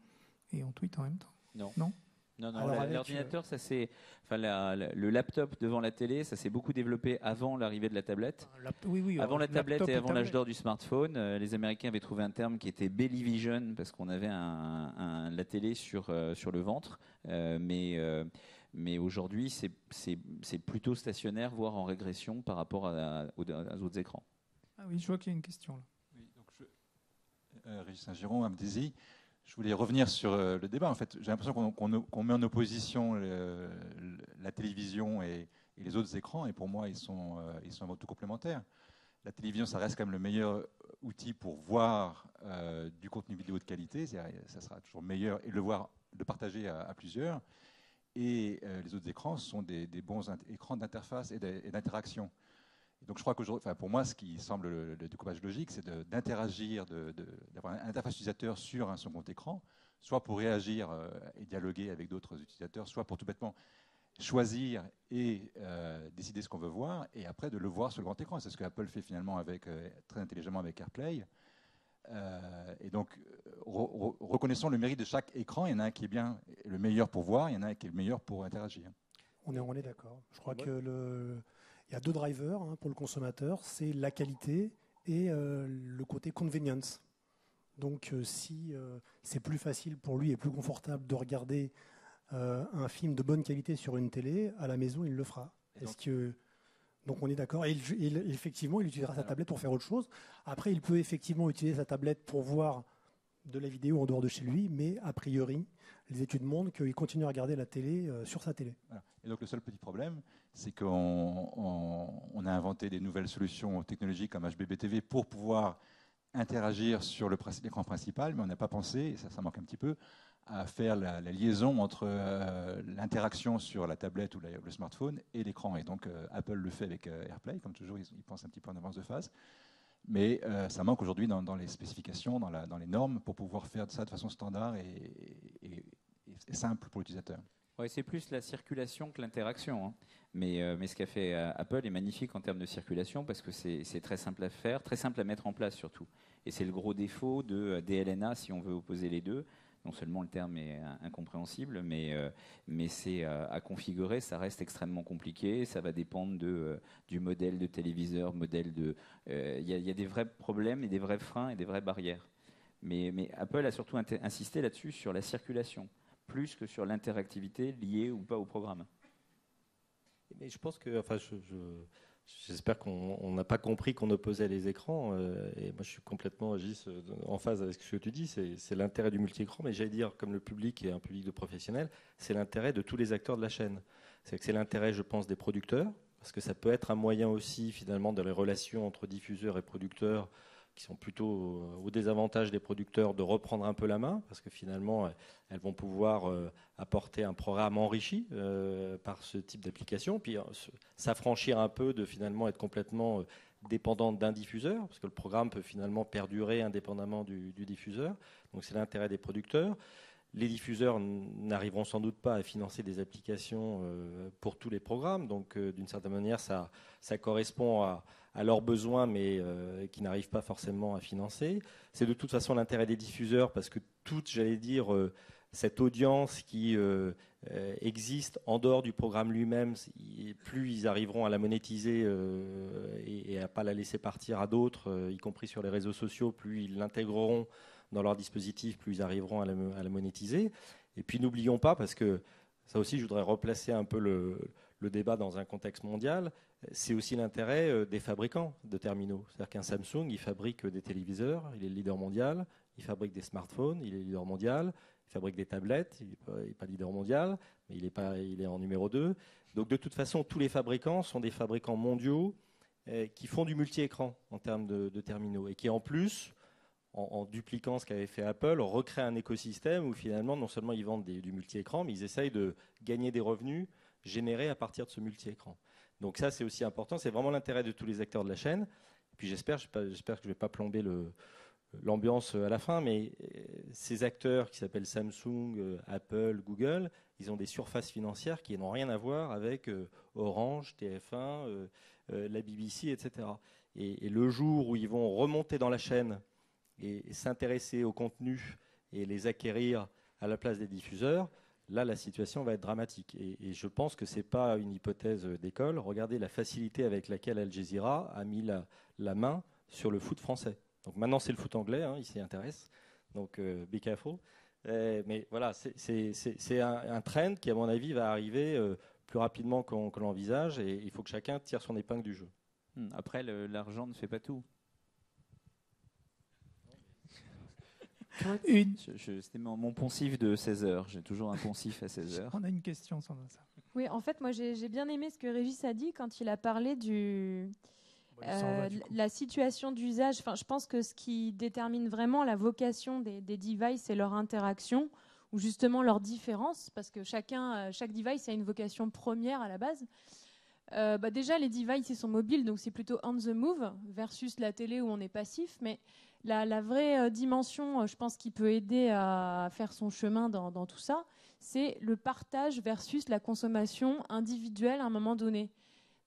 et on tweet en même temps. Non. Non, l'ordinateur, ça c'est, le laptop devant la télé, ça s'est beaucoup développé avant l'arrivée de la tablette. Avant la tablette et avant l'âge d'or du smartphone, les Américains avaient trouvé un terme qui était belly vision parce qu'on avait la télé sur le ventre, mais aujourd'hui c'est plutôt stationnaire, voire en régression par rapport aux autres écrans. Ah oui, je vois qu'il y a une question là. Oui, donc Régis Saint-Giron, Amdesi. Je voulais revenir sur le débat. En fait, j'ai l'impression qu'on met en opposition la télévision et les autres écrans, et pour moi, ils sont avant tout complémentaires. La télévision, ça reste quand même le meilleur outil pour voir du contenu vidéo de qualité. Ça sera toujours meilleur et le partager à plusieurs. Et les autres écrans sont des bons écrans d'interface et d'interaction. Donc je crois qu'aujourd'hui, pour moi, ce qui semble le découpage logique, c'est d'interagir, d'avoir un interface utilisateur sur un second écran, soit pour réagir et dialoguer avec d'autres utilisateurs, soit pour tout bêtement choisir et décider ce qu'on veut voir, et après de le voir sur le grand écran. C'est ce que Apple fait finalement très intelligemment avec AirPlay. Et donc, reconnaissons le mérite de chaque écran. Il y en a un qui est bien le meilleur pour voir, il y en a un qui est le meilleur pour interagir. On est d'accord. Je crois que il y a deux drivers pour le consommateur, c'est la qualité et le côté convenience. Donc si c'est plus facile pour lui et plus confortable de regarder un film de bonne qualité sur une télé, à la maison, il le fera. Donc on est d'accord. Et effectivement, il utilisera sa tablette pour faire autre chose. Après, il peut effectivement utiliser sa tablette pour voir de la vidéo en dehors de chez lui, mais a priori, les études montrent qu'il continue à regarder la télé sur sa télé. Voilà. Et donc le seul petit problème, c'est qu'on a inventé des nouvelles solutions technologiques comme HbbTV pour pouvoir interagir sur l'écran principal, mais on n'a pas pensé, et ça manque un petit peu, à faire la liaison entre l'interaction sur la tablette ou le smartphone et l'écran. Et donc Apple le fait avec AirPlay, comme toujours, ils pensent un petit peu en avance de phase. Mais ça manque aujourd'hui dans les spécifications, dans les normes, pour pouvoir faire ça de façon standard et simple pour l'utilisateur. Ouais, c'est plus la circulation que l'interaction. Hein. Mais ce qu'a fait Apple est magnifique en termes de circulation parce que c'est très simple à faire, très simple à mettre en place surtout. Et c'est le gros défaut de DLNA si on veut opposer les deux. Non seulement le terme est incompréhensible, mais c'est à configurer, ça reste extrêmement compliqué. Ça va dépendre du modèle de téléviseur, il y a des vrais problèmes et des vrais freins et des vraies barrières. Mais Apple a surtout insisté là-dessus sur la circulation, plus que sur l'interactivité liée ou pas au programme. Mais je pense que, j'espère qu'on n'a pas compris qu'on opposait les écrans. Et moi, je suis complètement en phase avec ce que tu dis. C'est l'intérêt du multi-écran. Mais j'allais dire, comme le public est un public de professionnels, c'est l'intérêt de tous les acteurs de la chaîne. C'est l'intérêt, je pense, des producteurs, parce que ça peut être un moyen aussi, finalement, dans les relations entre diffuseurs et producteurs, qui sont plutôt au désavantage des producteurs, de reprendre un peu la main, parce que finalement, elles vont pouvoir apporter un programme enrichi par ce type d'application, puis s'affranchir un peu de finalement être complètement dépendant d'un diffuseur, parce que le programme peut finalement perdurer indépendamment du diffuseur. Donc c'est l'intérêt des producteurs. Les diffuseurs n'arriveront sans doute pas à financer des applications pour tous les programmes, donc d'une certaine manière, ça correspond à leurs besoins, mais qui n'arrivent pas forcément à financer. C'est de toute façon l'intérêt des diffuseurs, parce que toute, j'allais dire, cette audience qui existe en dehors du programme lui-même, plus ils arriveront à la monétiser et à ne pas la laisser partir à d'autres, y compris sur les réseaux sociaux, plus ils l'intégreront dans leur dispositif, plus ils arriveront à la monétiser. Et puis n'oublions pas, parce que ça aussi je voudrais replacer un peu le débat dans un contexte mondial, c'est aussi l'intérêt des fabricants de terminaux. C'est-à-dire qu'un Samsung, il fabrique des téléviseurs, il est le leader mondial, il fabrique des smartphones, il est le leader mondial, il fabrique des tablettes, il n'est pas leader mondial, mais il est en numéro 2. Donc de toute façon, tous les fabricants sont des fabricants mondiaux qui font du multi-écran en termes de terminaux et qui en plus, en dupliquant ce qu'avait fait Apple, recréent un écosystème où finalement non seulement ils vendent du multi-écran, mais ils essayent de gagner des revenus générés à partir de ce multi-écran. Donc ça c'est aussi important, c'est vraiment l'intérêt de tous les acteurs de la chaîne. Et puis j'espère que je ne vais pas plomber l'ambiance à la fin, mais ces acteurs qui s'appellent Samsung, Apple, Google, ils ont des surfaces financières qui n'ont rien à voir avec Orange, TF1, la BBC, etc. Et le jour où ils vont remonter dans la chaîne et s'intéresser au contenu et les acquérir à la place des diffuseurs, là, la situation va être dramatique. Et je pense que ce n'est pas une hypothèse d'école. Regardez la facilité avec laquelle Al Jazeera a mis la main sur le foot français. Donc maintenant, c'est le foot anglais, il s'y intéresse. Donc, be careful. Mais voilà, c'est un trend qui, à mon avis, va arriver plus rapidement qu'on l'envisage. Et il faut que chacun tire son épingle du jeu. Après, l'argent ne fait pas tout. C'était mon poncif de 16h. J'ai toujours un poncif à 16h. On a une question sur ça. Oui, en fait, moi, j'ai bien aimé ce que Régis a dit quand il a parlé la situation d'usage. Enfin, je pense que ce qui détermine vraiment la vocation des devices, c'est leur interaction ou justement leur différence, parce que chaque device a une vocation première à la base. Déjà, les devices, ils sont mobiles, donc c'est plutôt on the move versus la télé où on est passif. Mais la vraie dimension, je pense, qui peut aider à faire son chemin dans tout ça, c'est le partage versus la consommation individuelle à un moment donné.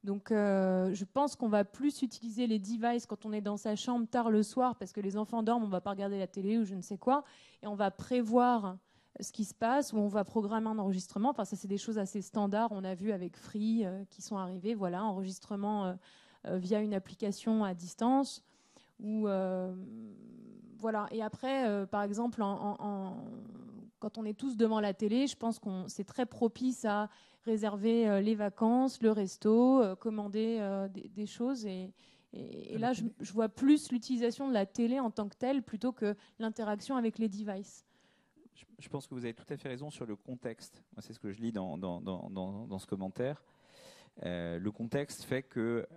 Donc, je pense qu'on va plus utiliser les devices quand on est dans sa chambre tard le soir, parce que les enfants dorment, on ne va pas regarder la télé ou je ne sais quoi, et on va prévoir ce qui se passe, ou on va programmer un enregistrement. Enfin, ça, c'est des choses assez standards. On a vu avec Free qui sont arrivés. Voilà, enregistrement via une application à distance. Ou voilà. Et après, par exemple, quand on est tous devant la télé, je pense que c'est très propice à réserver les vacances, le resto, commander des choses. Et là, je vois plus l'utilisation de la télé en tant que telle plutôt que l'interaction avec les devices. Je pense que vous avez tout à fait raison sur le contexte. Moi, c'est ce que je lis dans ce commentaire. Le contexte fait que,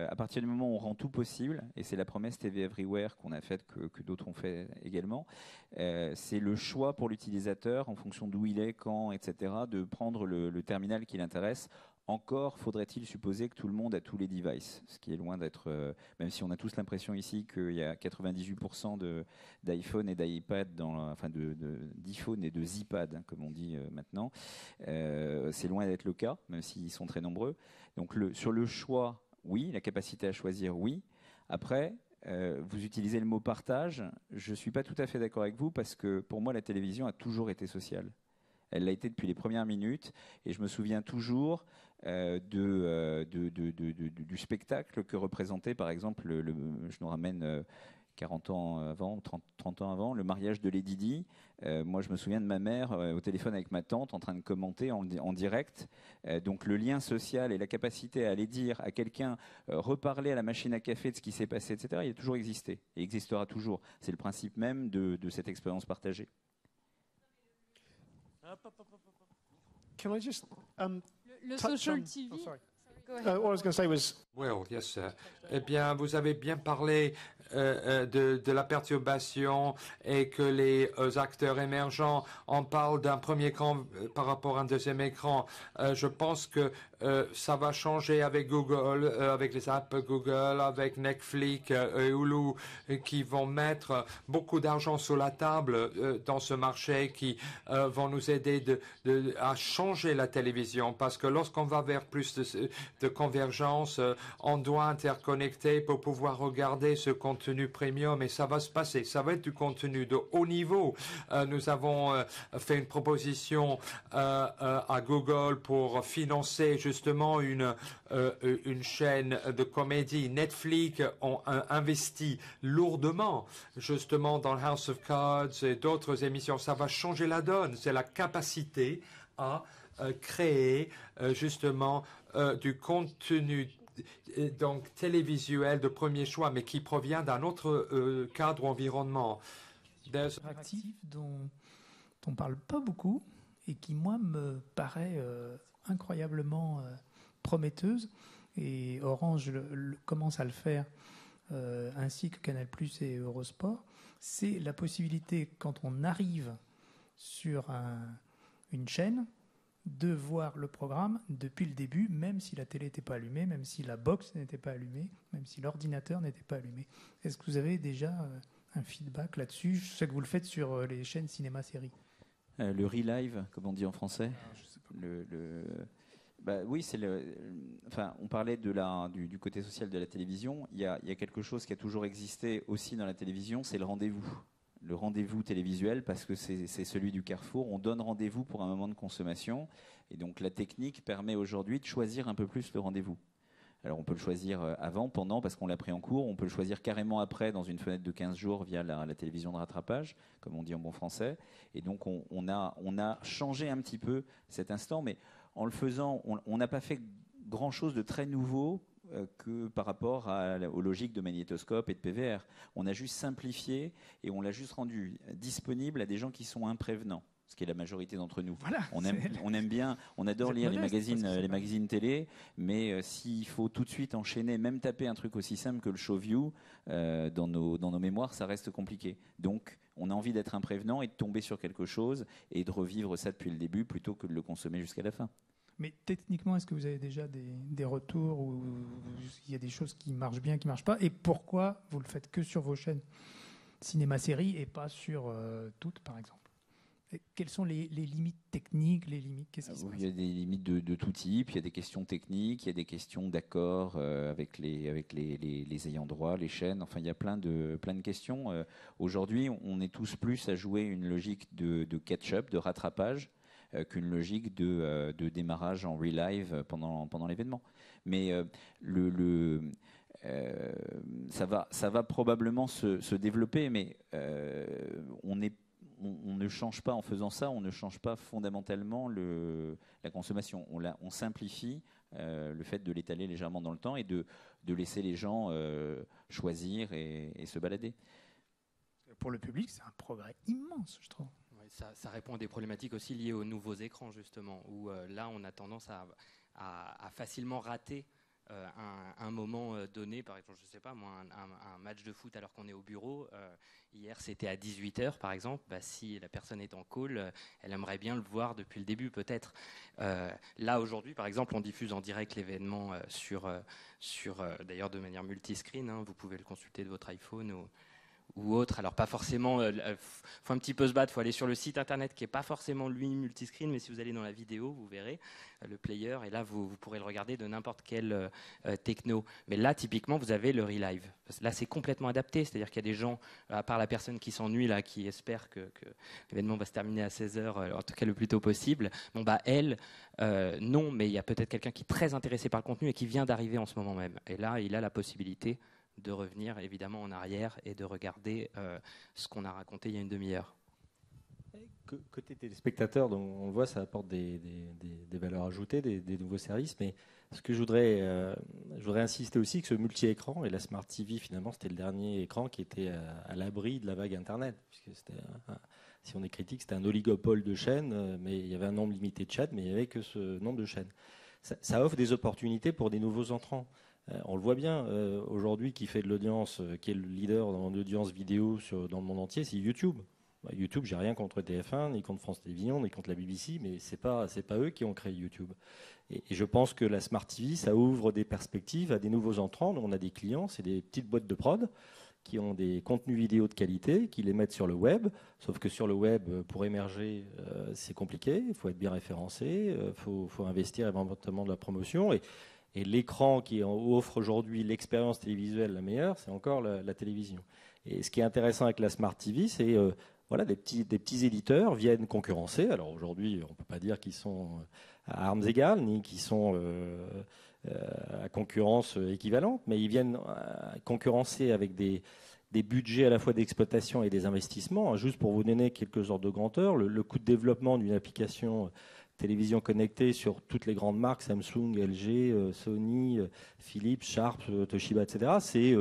à partir du moment où on rend tout possible, et c'est la promesse TV Everywhere qu'on a faite, que d'autres ont fait également, c'est le choix pour l'utilisateur, en fonction d'où il est, quand, etc., de prendre le terminal qui l'intéresse. Encore faudrait-il supposer que tout le monde a tous les devices, ce qui est loin d'être, même si on a tous l'impression ici qu'il y a 98% d'iPhone et d'iPad, d'iPhone et de Zipad, comme on dit maintenant, c'est loin d'être le cas, même s'ils sont très nombreux. Donc sur le choix, oui, la capacité à choisir, oui. Après, vous utilisez le mot partage, je ne suis pas tout à fait d'accord avec vous, parce que pour moi, la télévision a toujours été sociale. Elle l'a été depuis les premières minutes, et je me souviens toujours du spectacle que représentait, par exemple, je nous ramène 40 ans avant, 30 ans avant, le mariage de Lady Di. Moi, je me souviens de ma mère au téléphone avec ma tante en train de commenter en direct. Donc le lien social et la capacité à aller dire à quelqu'un, reparler à la machine à café de ce qui s'est passé, etc., il a toujours existé et existera toujours. C'est le principe même de cette expérience partagée. Can I just le social TV. Oh, sorry. What I was going to say was. Well, yes, sir. Eh bien, vous avez bien parlé de la perturbation et que les acteurs émergents en parlent d'un premier écran par rapport à un deuxième écran. Je pense que ça va changer avec Google, avec les apps Google, avec Netflix et Hulu, qui vont mettre beaucoup d'argent sur la table dans ce marché, qui vont nous aider à changer la télévision. Parce que lorsqu'on va vers plus de convergence, on doit interconnecter pour pouvoir regarder ce contenu premium, et ça va se passer. Ça va être du contenu de haut niveau. Nous avons fait une proposition à Google pour financer justement une chaîne de comédie. Netflix ont investi lourdement justement dans House of Cards et d'autres émissions. Ça va changer la donne. C'est la capacité à créer justement du contenu donc télévisuel de premier choix, mais qui provient d'un autre cadre ou environnement. Interactive dont on ne parle pas beaucoup et qui, moi, me paraît incroyablement prometteuse. Et Orange commence à le faire, ainsi que Canal+ et Eurosport. C'est la possibilité, quand on arrive sur une chaîne, de voir le programme depuis le début, même si la télé n'était pas allumée, même si la box n'était pas allumée, même si l'ordinateur n'était pas allumé. Est-ce que vous avez déjà un feedback là-dessus? Je sais que vous le faites sur les chaînes cinéma-série. Le relive, comme on dit en français. Oui, enfin, on parlait du côté social de la télévision. Il y a quelque chose qui a toujours existé aussi dans la télévision, c'est le rendez-vous. Le rendez-vous télévisuel, parce que c'est celui du carrefour. On donne rendez-vous pour un moment de consommation. Et donc la technique permet aujourd'hui de choisir un peu plus le rendez-vous. Alors on peut le choisir avant, pendant, parce qu'on l'a pris en cours. On peut le choisir carrément après, dans une fenêtre de 15 jours, via la télévision de rattrapage, comme on dit en bon français. Et donc on a changé un petit peu cet instant, mais en le faisant, on n'a pas fait grand-chose de très nouveau que par rapport aux logiques de magnétoscope et de PVR. On a juste simplifié et on l'a juste rendu disponible à des gens qui sont imprévenants, ce qui est la majorité d'entre nous. Voilà, on aime bien, on adore lire les magazines télé, mais s'il faut tout de suite enchaîner, même taper un truc aussi simple que le ShowView dans nos mémoires, ça reste compliqué. Donc on a envie d'être imprévenant et de tomber sur quelque chose et de revivre ça depuis le début plutôt que de le consommer jusqu'à la fin. Mais techniquement, est-ce que vous avez déjà des retours où il y a des choses qui marchent bien, qui ne marchent pas? Et pourquoi vous le faites que sur vos chaînes cinéma-série et pas sur toutes, par exemple? Et quelles sont les limites techniques, les limites? Qu'est-ce qui se passe? Il y a des limites de tout type. Il y a des questions techniques, il y a des questions d'accord avec les ayants droit, les chaînes. Enfin, il y a plein de questions. Aujourd'hui, on est tous plus à jouer une logique de catch-up, de rattrapage, qu'une logique de démarrage en relive pendant l'événement. Mais ça va probablement se développer, mais on ne change pas en faisant ça, on ne change pas fondamentalement la consommation. On simplifie le fait de l'étaler légèrement dans le temps et de laisser les gens choisir et se balader. Pour le public, c'est un progrès immense, je trouve. Ça répond à des problématiques aussi liées aux nouveaux écrans, justement, où là, on a tendance à facilement rater un moment donné. Par exemple, je ne sais pas, moi, un match de foot alors qu'on est au bureau. Hier, c'était à 18h, par exemple. Si la personne est en call, elle aimerait bien le voir depuis le début, peut-être. Là, aujourd'hui, par exemple, on diffuse en direct l'événement d'ailleurs de manière multiscreen. Vous pouvez le consulter de votre iPhone ou autre. Alors pas forcément, faut un petit peu se battre, faut aller sur le site internet qui est pas forcément lui multiscreen, mais si vous allez dans la vidéo, vous verrez le player et là vous pourrez le regarder de n'importe quel techno. Mais là typiquement vous avez le relive. Là c'est complètement adapté, c'est-à-dire qu'il y a des gens, à part la personne qui s'ennuie là, qui espère que l'événement va se terminer à 16h, en tout cas le plus tôt possible. Elle, non, mais il y a peut-être quelqu'un qui est très intéressé par le contenu et qui vient d'arriver en ce moment même. Et là il a la possibilité de revenir évidemment en arrière et de regarder ce qu'on a raconté il y a une demi-heure. Côté téléspectateur, donc on le voit, ça apporte des valeurs ajoutées, des nouveaux services, mais ce que je voudrais insister aussi, que ce multi-écran et la Smart TV, finalement, c'était le dernier écran qui était à l'abri de la vague Internet, puisque si on est critique, c'était un oligopole de chaînes, mais il y avait un nombre limité de chaînes, mais il n'y avait que ce nombre de chaînes. Ça offre des opportunités pour des nouveaux entrants. On le voit bien, aujourd'hui, qui fait de l'audience, qui est le leader dans l'audience vidéo dans le monde entier, c'est YouTube. YouTube, j'ai rien contre TF1, ni contre France Télévisions, ni contre la BBC, mais c'est pas eux qui ont créé YouTube. Et je pense que la Smart TV, ça ouvre des perspectives à des nouveaux entrants. On a des clients, c'est des petites boîtes de prod qui ont des contenus vidéo de qualité, qui les mettent sur le web. Sauf que sur le web, pour émerger, c'est compliqué. Il faut être bien référencé, il faut investir éventuellement de la promotion. Et l'écran qui offre aujourd'hui l'expérience télévisuelle la meilleure, c'est encore la télévision. Et ce qui est intéressant avec la Smart TV, c'est des petits éditeurs viennent concurrencer. Alors aujourd'hui, on ne peut pas dire qu'ils sont à armes égales, ni qu'ils sont à concurrence équivalente, mais ils viennent concurrencer avec des budgets à la fois d'exploitation et des investissements. Juste pour vous donner quelques ordres de grandeur, le coût de développement d'une application télévision connectée sur toutes les grandes marques, Samsung, LG, Sony, Philips, Sharp, Toshiba, etc., c'est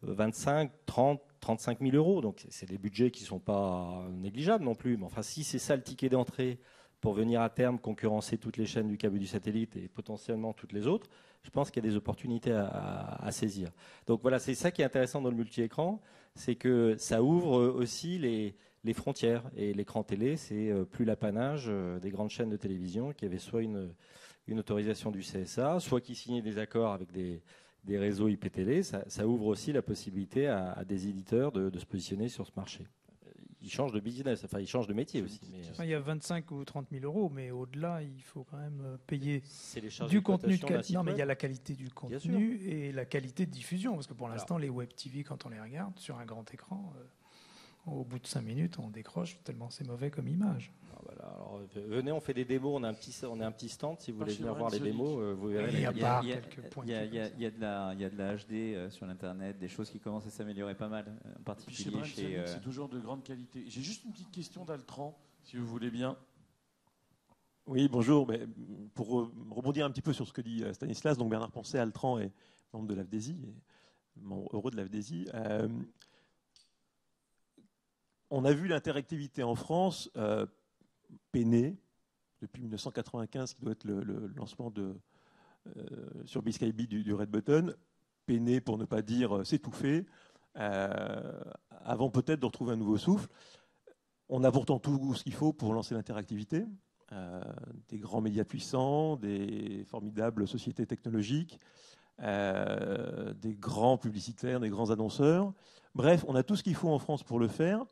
25, 30, 35 000 euros. Donc c'est des budgets qui ne sont pas négligeables non plus. Mais enfin, si c'est ça le ticket d'entrée pour venir à terme concurrencer toutes les chaînes du câble et du satellite et potentiellement toutes les autres, je pense qu'il y a des opportunités à saisir. Donc voilà, c'est ça qui est intéressant dans le multi-écran, c'est que ça ouvre aussi les frontières. Et l'écran télé, c'est plus l'apanage des grandes chaînes de télévision qui avaient soit une autorisation du CSA, soit qui signaient des accords avec des des réseaux IPTV, ça ouvre aussi la possibilité à des éditeurs de se positionner sur ce marché. Ils changent de business, enfin ils changent de métier aussi. Mais... Il y a 25 ou 30 000 euros, mais au-delà, il faut quand même payer les charges du contenu de d'exploitation qualité. Non, mais il y a web. la qualité du contenu et la qualité de diffusion, parce que pour l'instant, les web TV, quand on les regarde sur un grand écran, au bout de 5 minutes, on décroche tellement c'est mauvais comme image. Alors, venez, on fait des démos, on a un petit stand, si vous voulez venir voir les démos, vous verrez. Il y a de la HD sur l'internet, des choses qui commencent à s'améliorer pas mal, en particulier chez. C'est toujours de grande qualité. J'ai juste une petite question d'Altran, si vous voulez bien. Oui, bonjour. Mais pour rebondir un petit peu sur ce que dit Stanislas, donc Bernard Poncet, Altran est membre de l'AFDESI, membre heureux de l'AFDESI. On a vu l'interactivité en France peiner depuis 1995, qui doit être le lancement sur BSkyB du Red Button, peiner pour ne pas dire s'étouffer, avant peut-être de retrouver un nouveau souffle. On a pourtant tout ce qu'il faut pour lancer l'interactivité, des grands médias puissants, des formidables sociétés technologiques, des grands publicitaires, des grands annonceurs. Bref, on a tout ce qu'il faut en France pour le faire.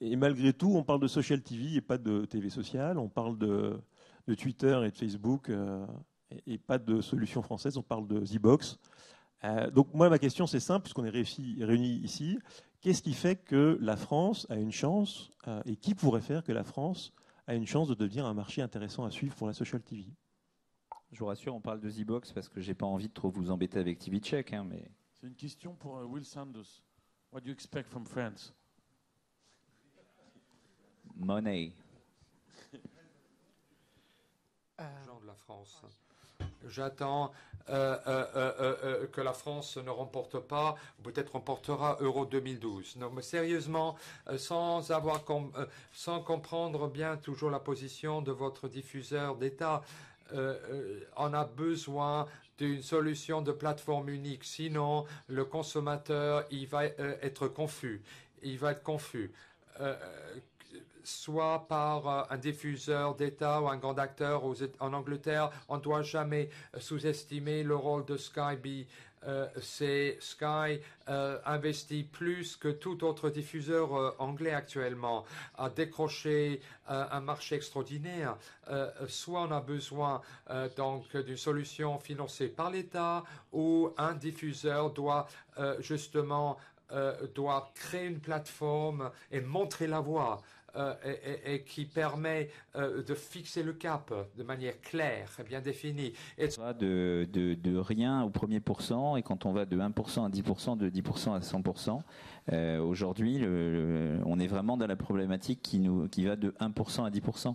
Et malgré tout, on parle de social TV et pas de TV sociale. On parle de Twitter et de Facebook et pas de solutions françaises. On parle de Z-Box. Donc moi, ma question, c'est simple, puisqu'on est réunis ici. Qu'est-ce qui fait que la France a une chance et qui pourrait faire que la France a une chance de devenir un marché intéressant à suivre pour la social TV? Je vous rassure, on parle de Z-Box parce que j'ai pas envie de trop vous embêter avec TV Check. Mais... C'est une question pour Will Sanders. What do you expect from France? Money. Jean de la France. J'attends que la France ne remporte pas, ou peut-être remportera Euro 2012. Non, mais sérieusement, sans comprendre bien toujours la position de votre diffuseur d'État, on a besoin d'une solution de plateforme unique. Sinon, le consommateur, il va être confus. Il va être confus. Soit par un diffuseur d'État ou un grand acteur en Angleterre. On ne doit jamais sous-estimer le rôle de Sky. Sky investit plus que tout autre diffuseur anglais actuellement, à décrocher un marché extraordinaire. Soit on a besoin donc d'une solution financée par l'État, ou un diffuseur doit justement créer une plateforme et montrer la voie. Et qui permet de fixer le cap de manière claire et bien définie. Et de rien au premier pourcent, et quand on va de 1% à 10%, de 10% à 100%, aujourd'hui, on est vraiment dans la problématique qui va de 1% à 10%.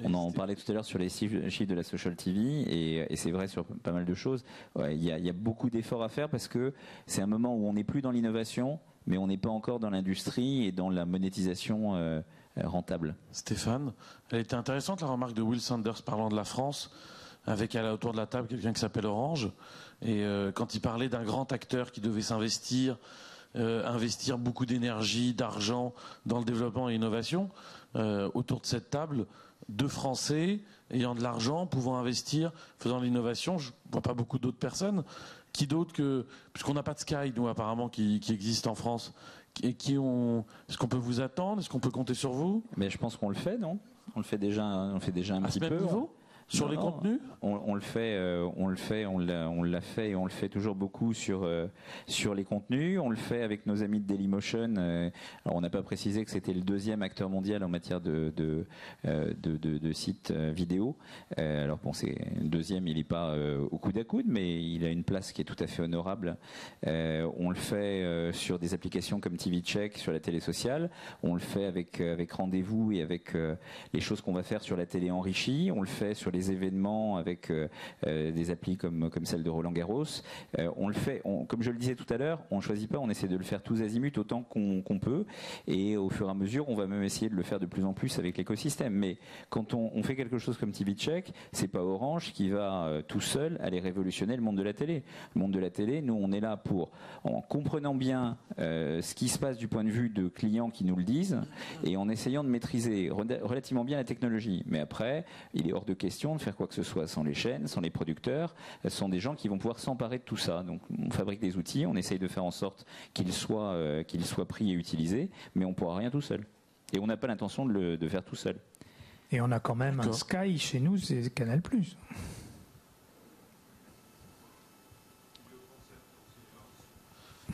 On en parlait tout à l'heure sur les chiffres de la social TV, et c'est vrai sur pas mal de choses. Il y a beaucoup d'efforts à faire parce que c'est un moment où on n'est plus dans l'innovation, mais on n'est pas encore dans l'industrie et dans la monétisation rentable. Stéphane, elle était intéressante la remarque de Will Sanders parlant de la France, avec autour de la table quelqu'un qui s'appelle Orange, et quand il parlait d'un grand acteur qui devait investir beaucoup d'énergie, d'argent dans le développement et l'innovation, autour de cette table, deux Français ayant de l'argent, pouvant investir, faisant de l'innovation, je ne vois pas beaucoup d'autres personnes. Qui d'autre que, puisqu'on n'a pas de Sky, nous apparemment, qui existe en France, est-ce qu'on peut vous attendre? Est-ce qu'on peut compter sur vous? Mais je pense qu'on le fait, non? On le fait déjà un petit peu. Niveau sur les contenus, on le fait, on l'a fait et on le fait toujours beaucoup sur les contenus. On le fait avec nos amis de Dailymotion. Alors on n'a pas précisé que c'était le deuxième acteur mondial en matière de sites vidéo. Alors bon, c'est le deuxième, il n'est pas au coude à coude, mais il a une place qui est tout à fait honorable. On le fait sur des applications comme TV Check, sur la télé sociale. On le fait avec Rendez-vous et avec les choses qu'on va faire sur la télé enrichie. On le fait sur les événements avec des applis comme celle de Roland Garros. On le fait, comme je le disais tout à l'heure, on ne choisit pas, on essaie de le faire tous azimuts autant qu'on peut, et au fur et à mesure, on va même essayer de le faire de plus en plus avec l'écosystème. Mais quand on fait quelque chose comme TV Check, c'est pas Orange qui va tout seul aller révolutionner le monde de la télé. Le monde de la télé, nous, on est là en comprenant bien ce qui se passe du point de vue de clients qui nous le disent, et en essayant de maîtriser relativement bien la technologie. Mais après, il est hors de question question de faire quoi que ce soit sans les chaînes, sans les producteurs. Ce sont des gens qui vont pouvoir s'emparer de tout ça. Donc on fabrique des outils, on essaye de faire en sorte qu'ils soient pris et utilisés, mais on ne pourra rien tout seul. Et on n'a pas l'intention de faire tout seul. Et on a quand même un Sky chez nous, c'est Canal+.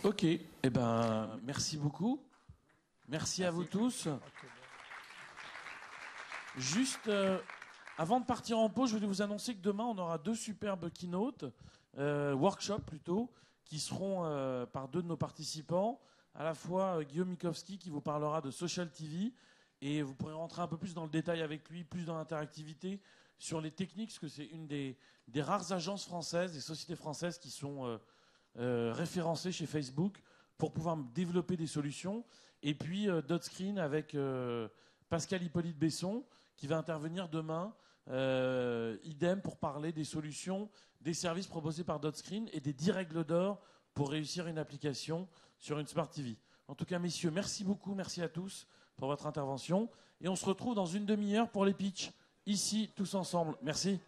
Ok, merci beaucoup. Merci à vous tous. Juste, avant de partir en pause, je voulais vous annoncer que demain, on aura 2 superbes keynotes, workshops plutôt, qui seront par 2 de nos participants. À la fois Guillaume Mikowski qui vous parlera de Social TV, et vous pourrez rentrer un peu plus dans le détail avec lui, plus dans l'interactivité, sur les techniques, parce que c'est une des rares agences françaises, des sociétés françaises qui sont référencées chez Facebook pour pouvoir développer des solutions. Et puis DotScreen avec Pascal Hippolyte Besson qui va intervenir demain, idem pour parler des solutions, des services proposés par DotScreen et des 10 règles d'or pour réussir une application sur une Smart TV. En tout cas, messieurs, merci beaucoup, merci à tous pour votre intervention. Et on se retrouve dans une demi-heure pour les pitchs, ici, tous ensemble. Merci.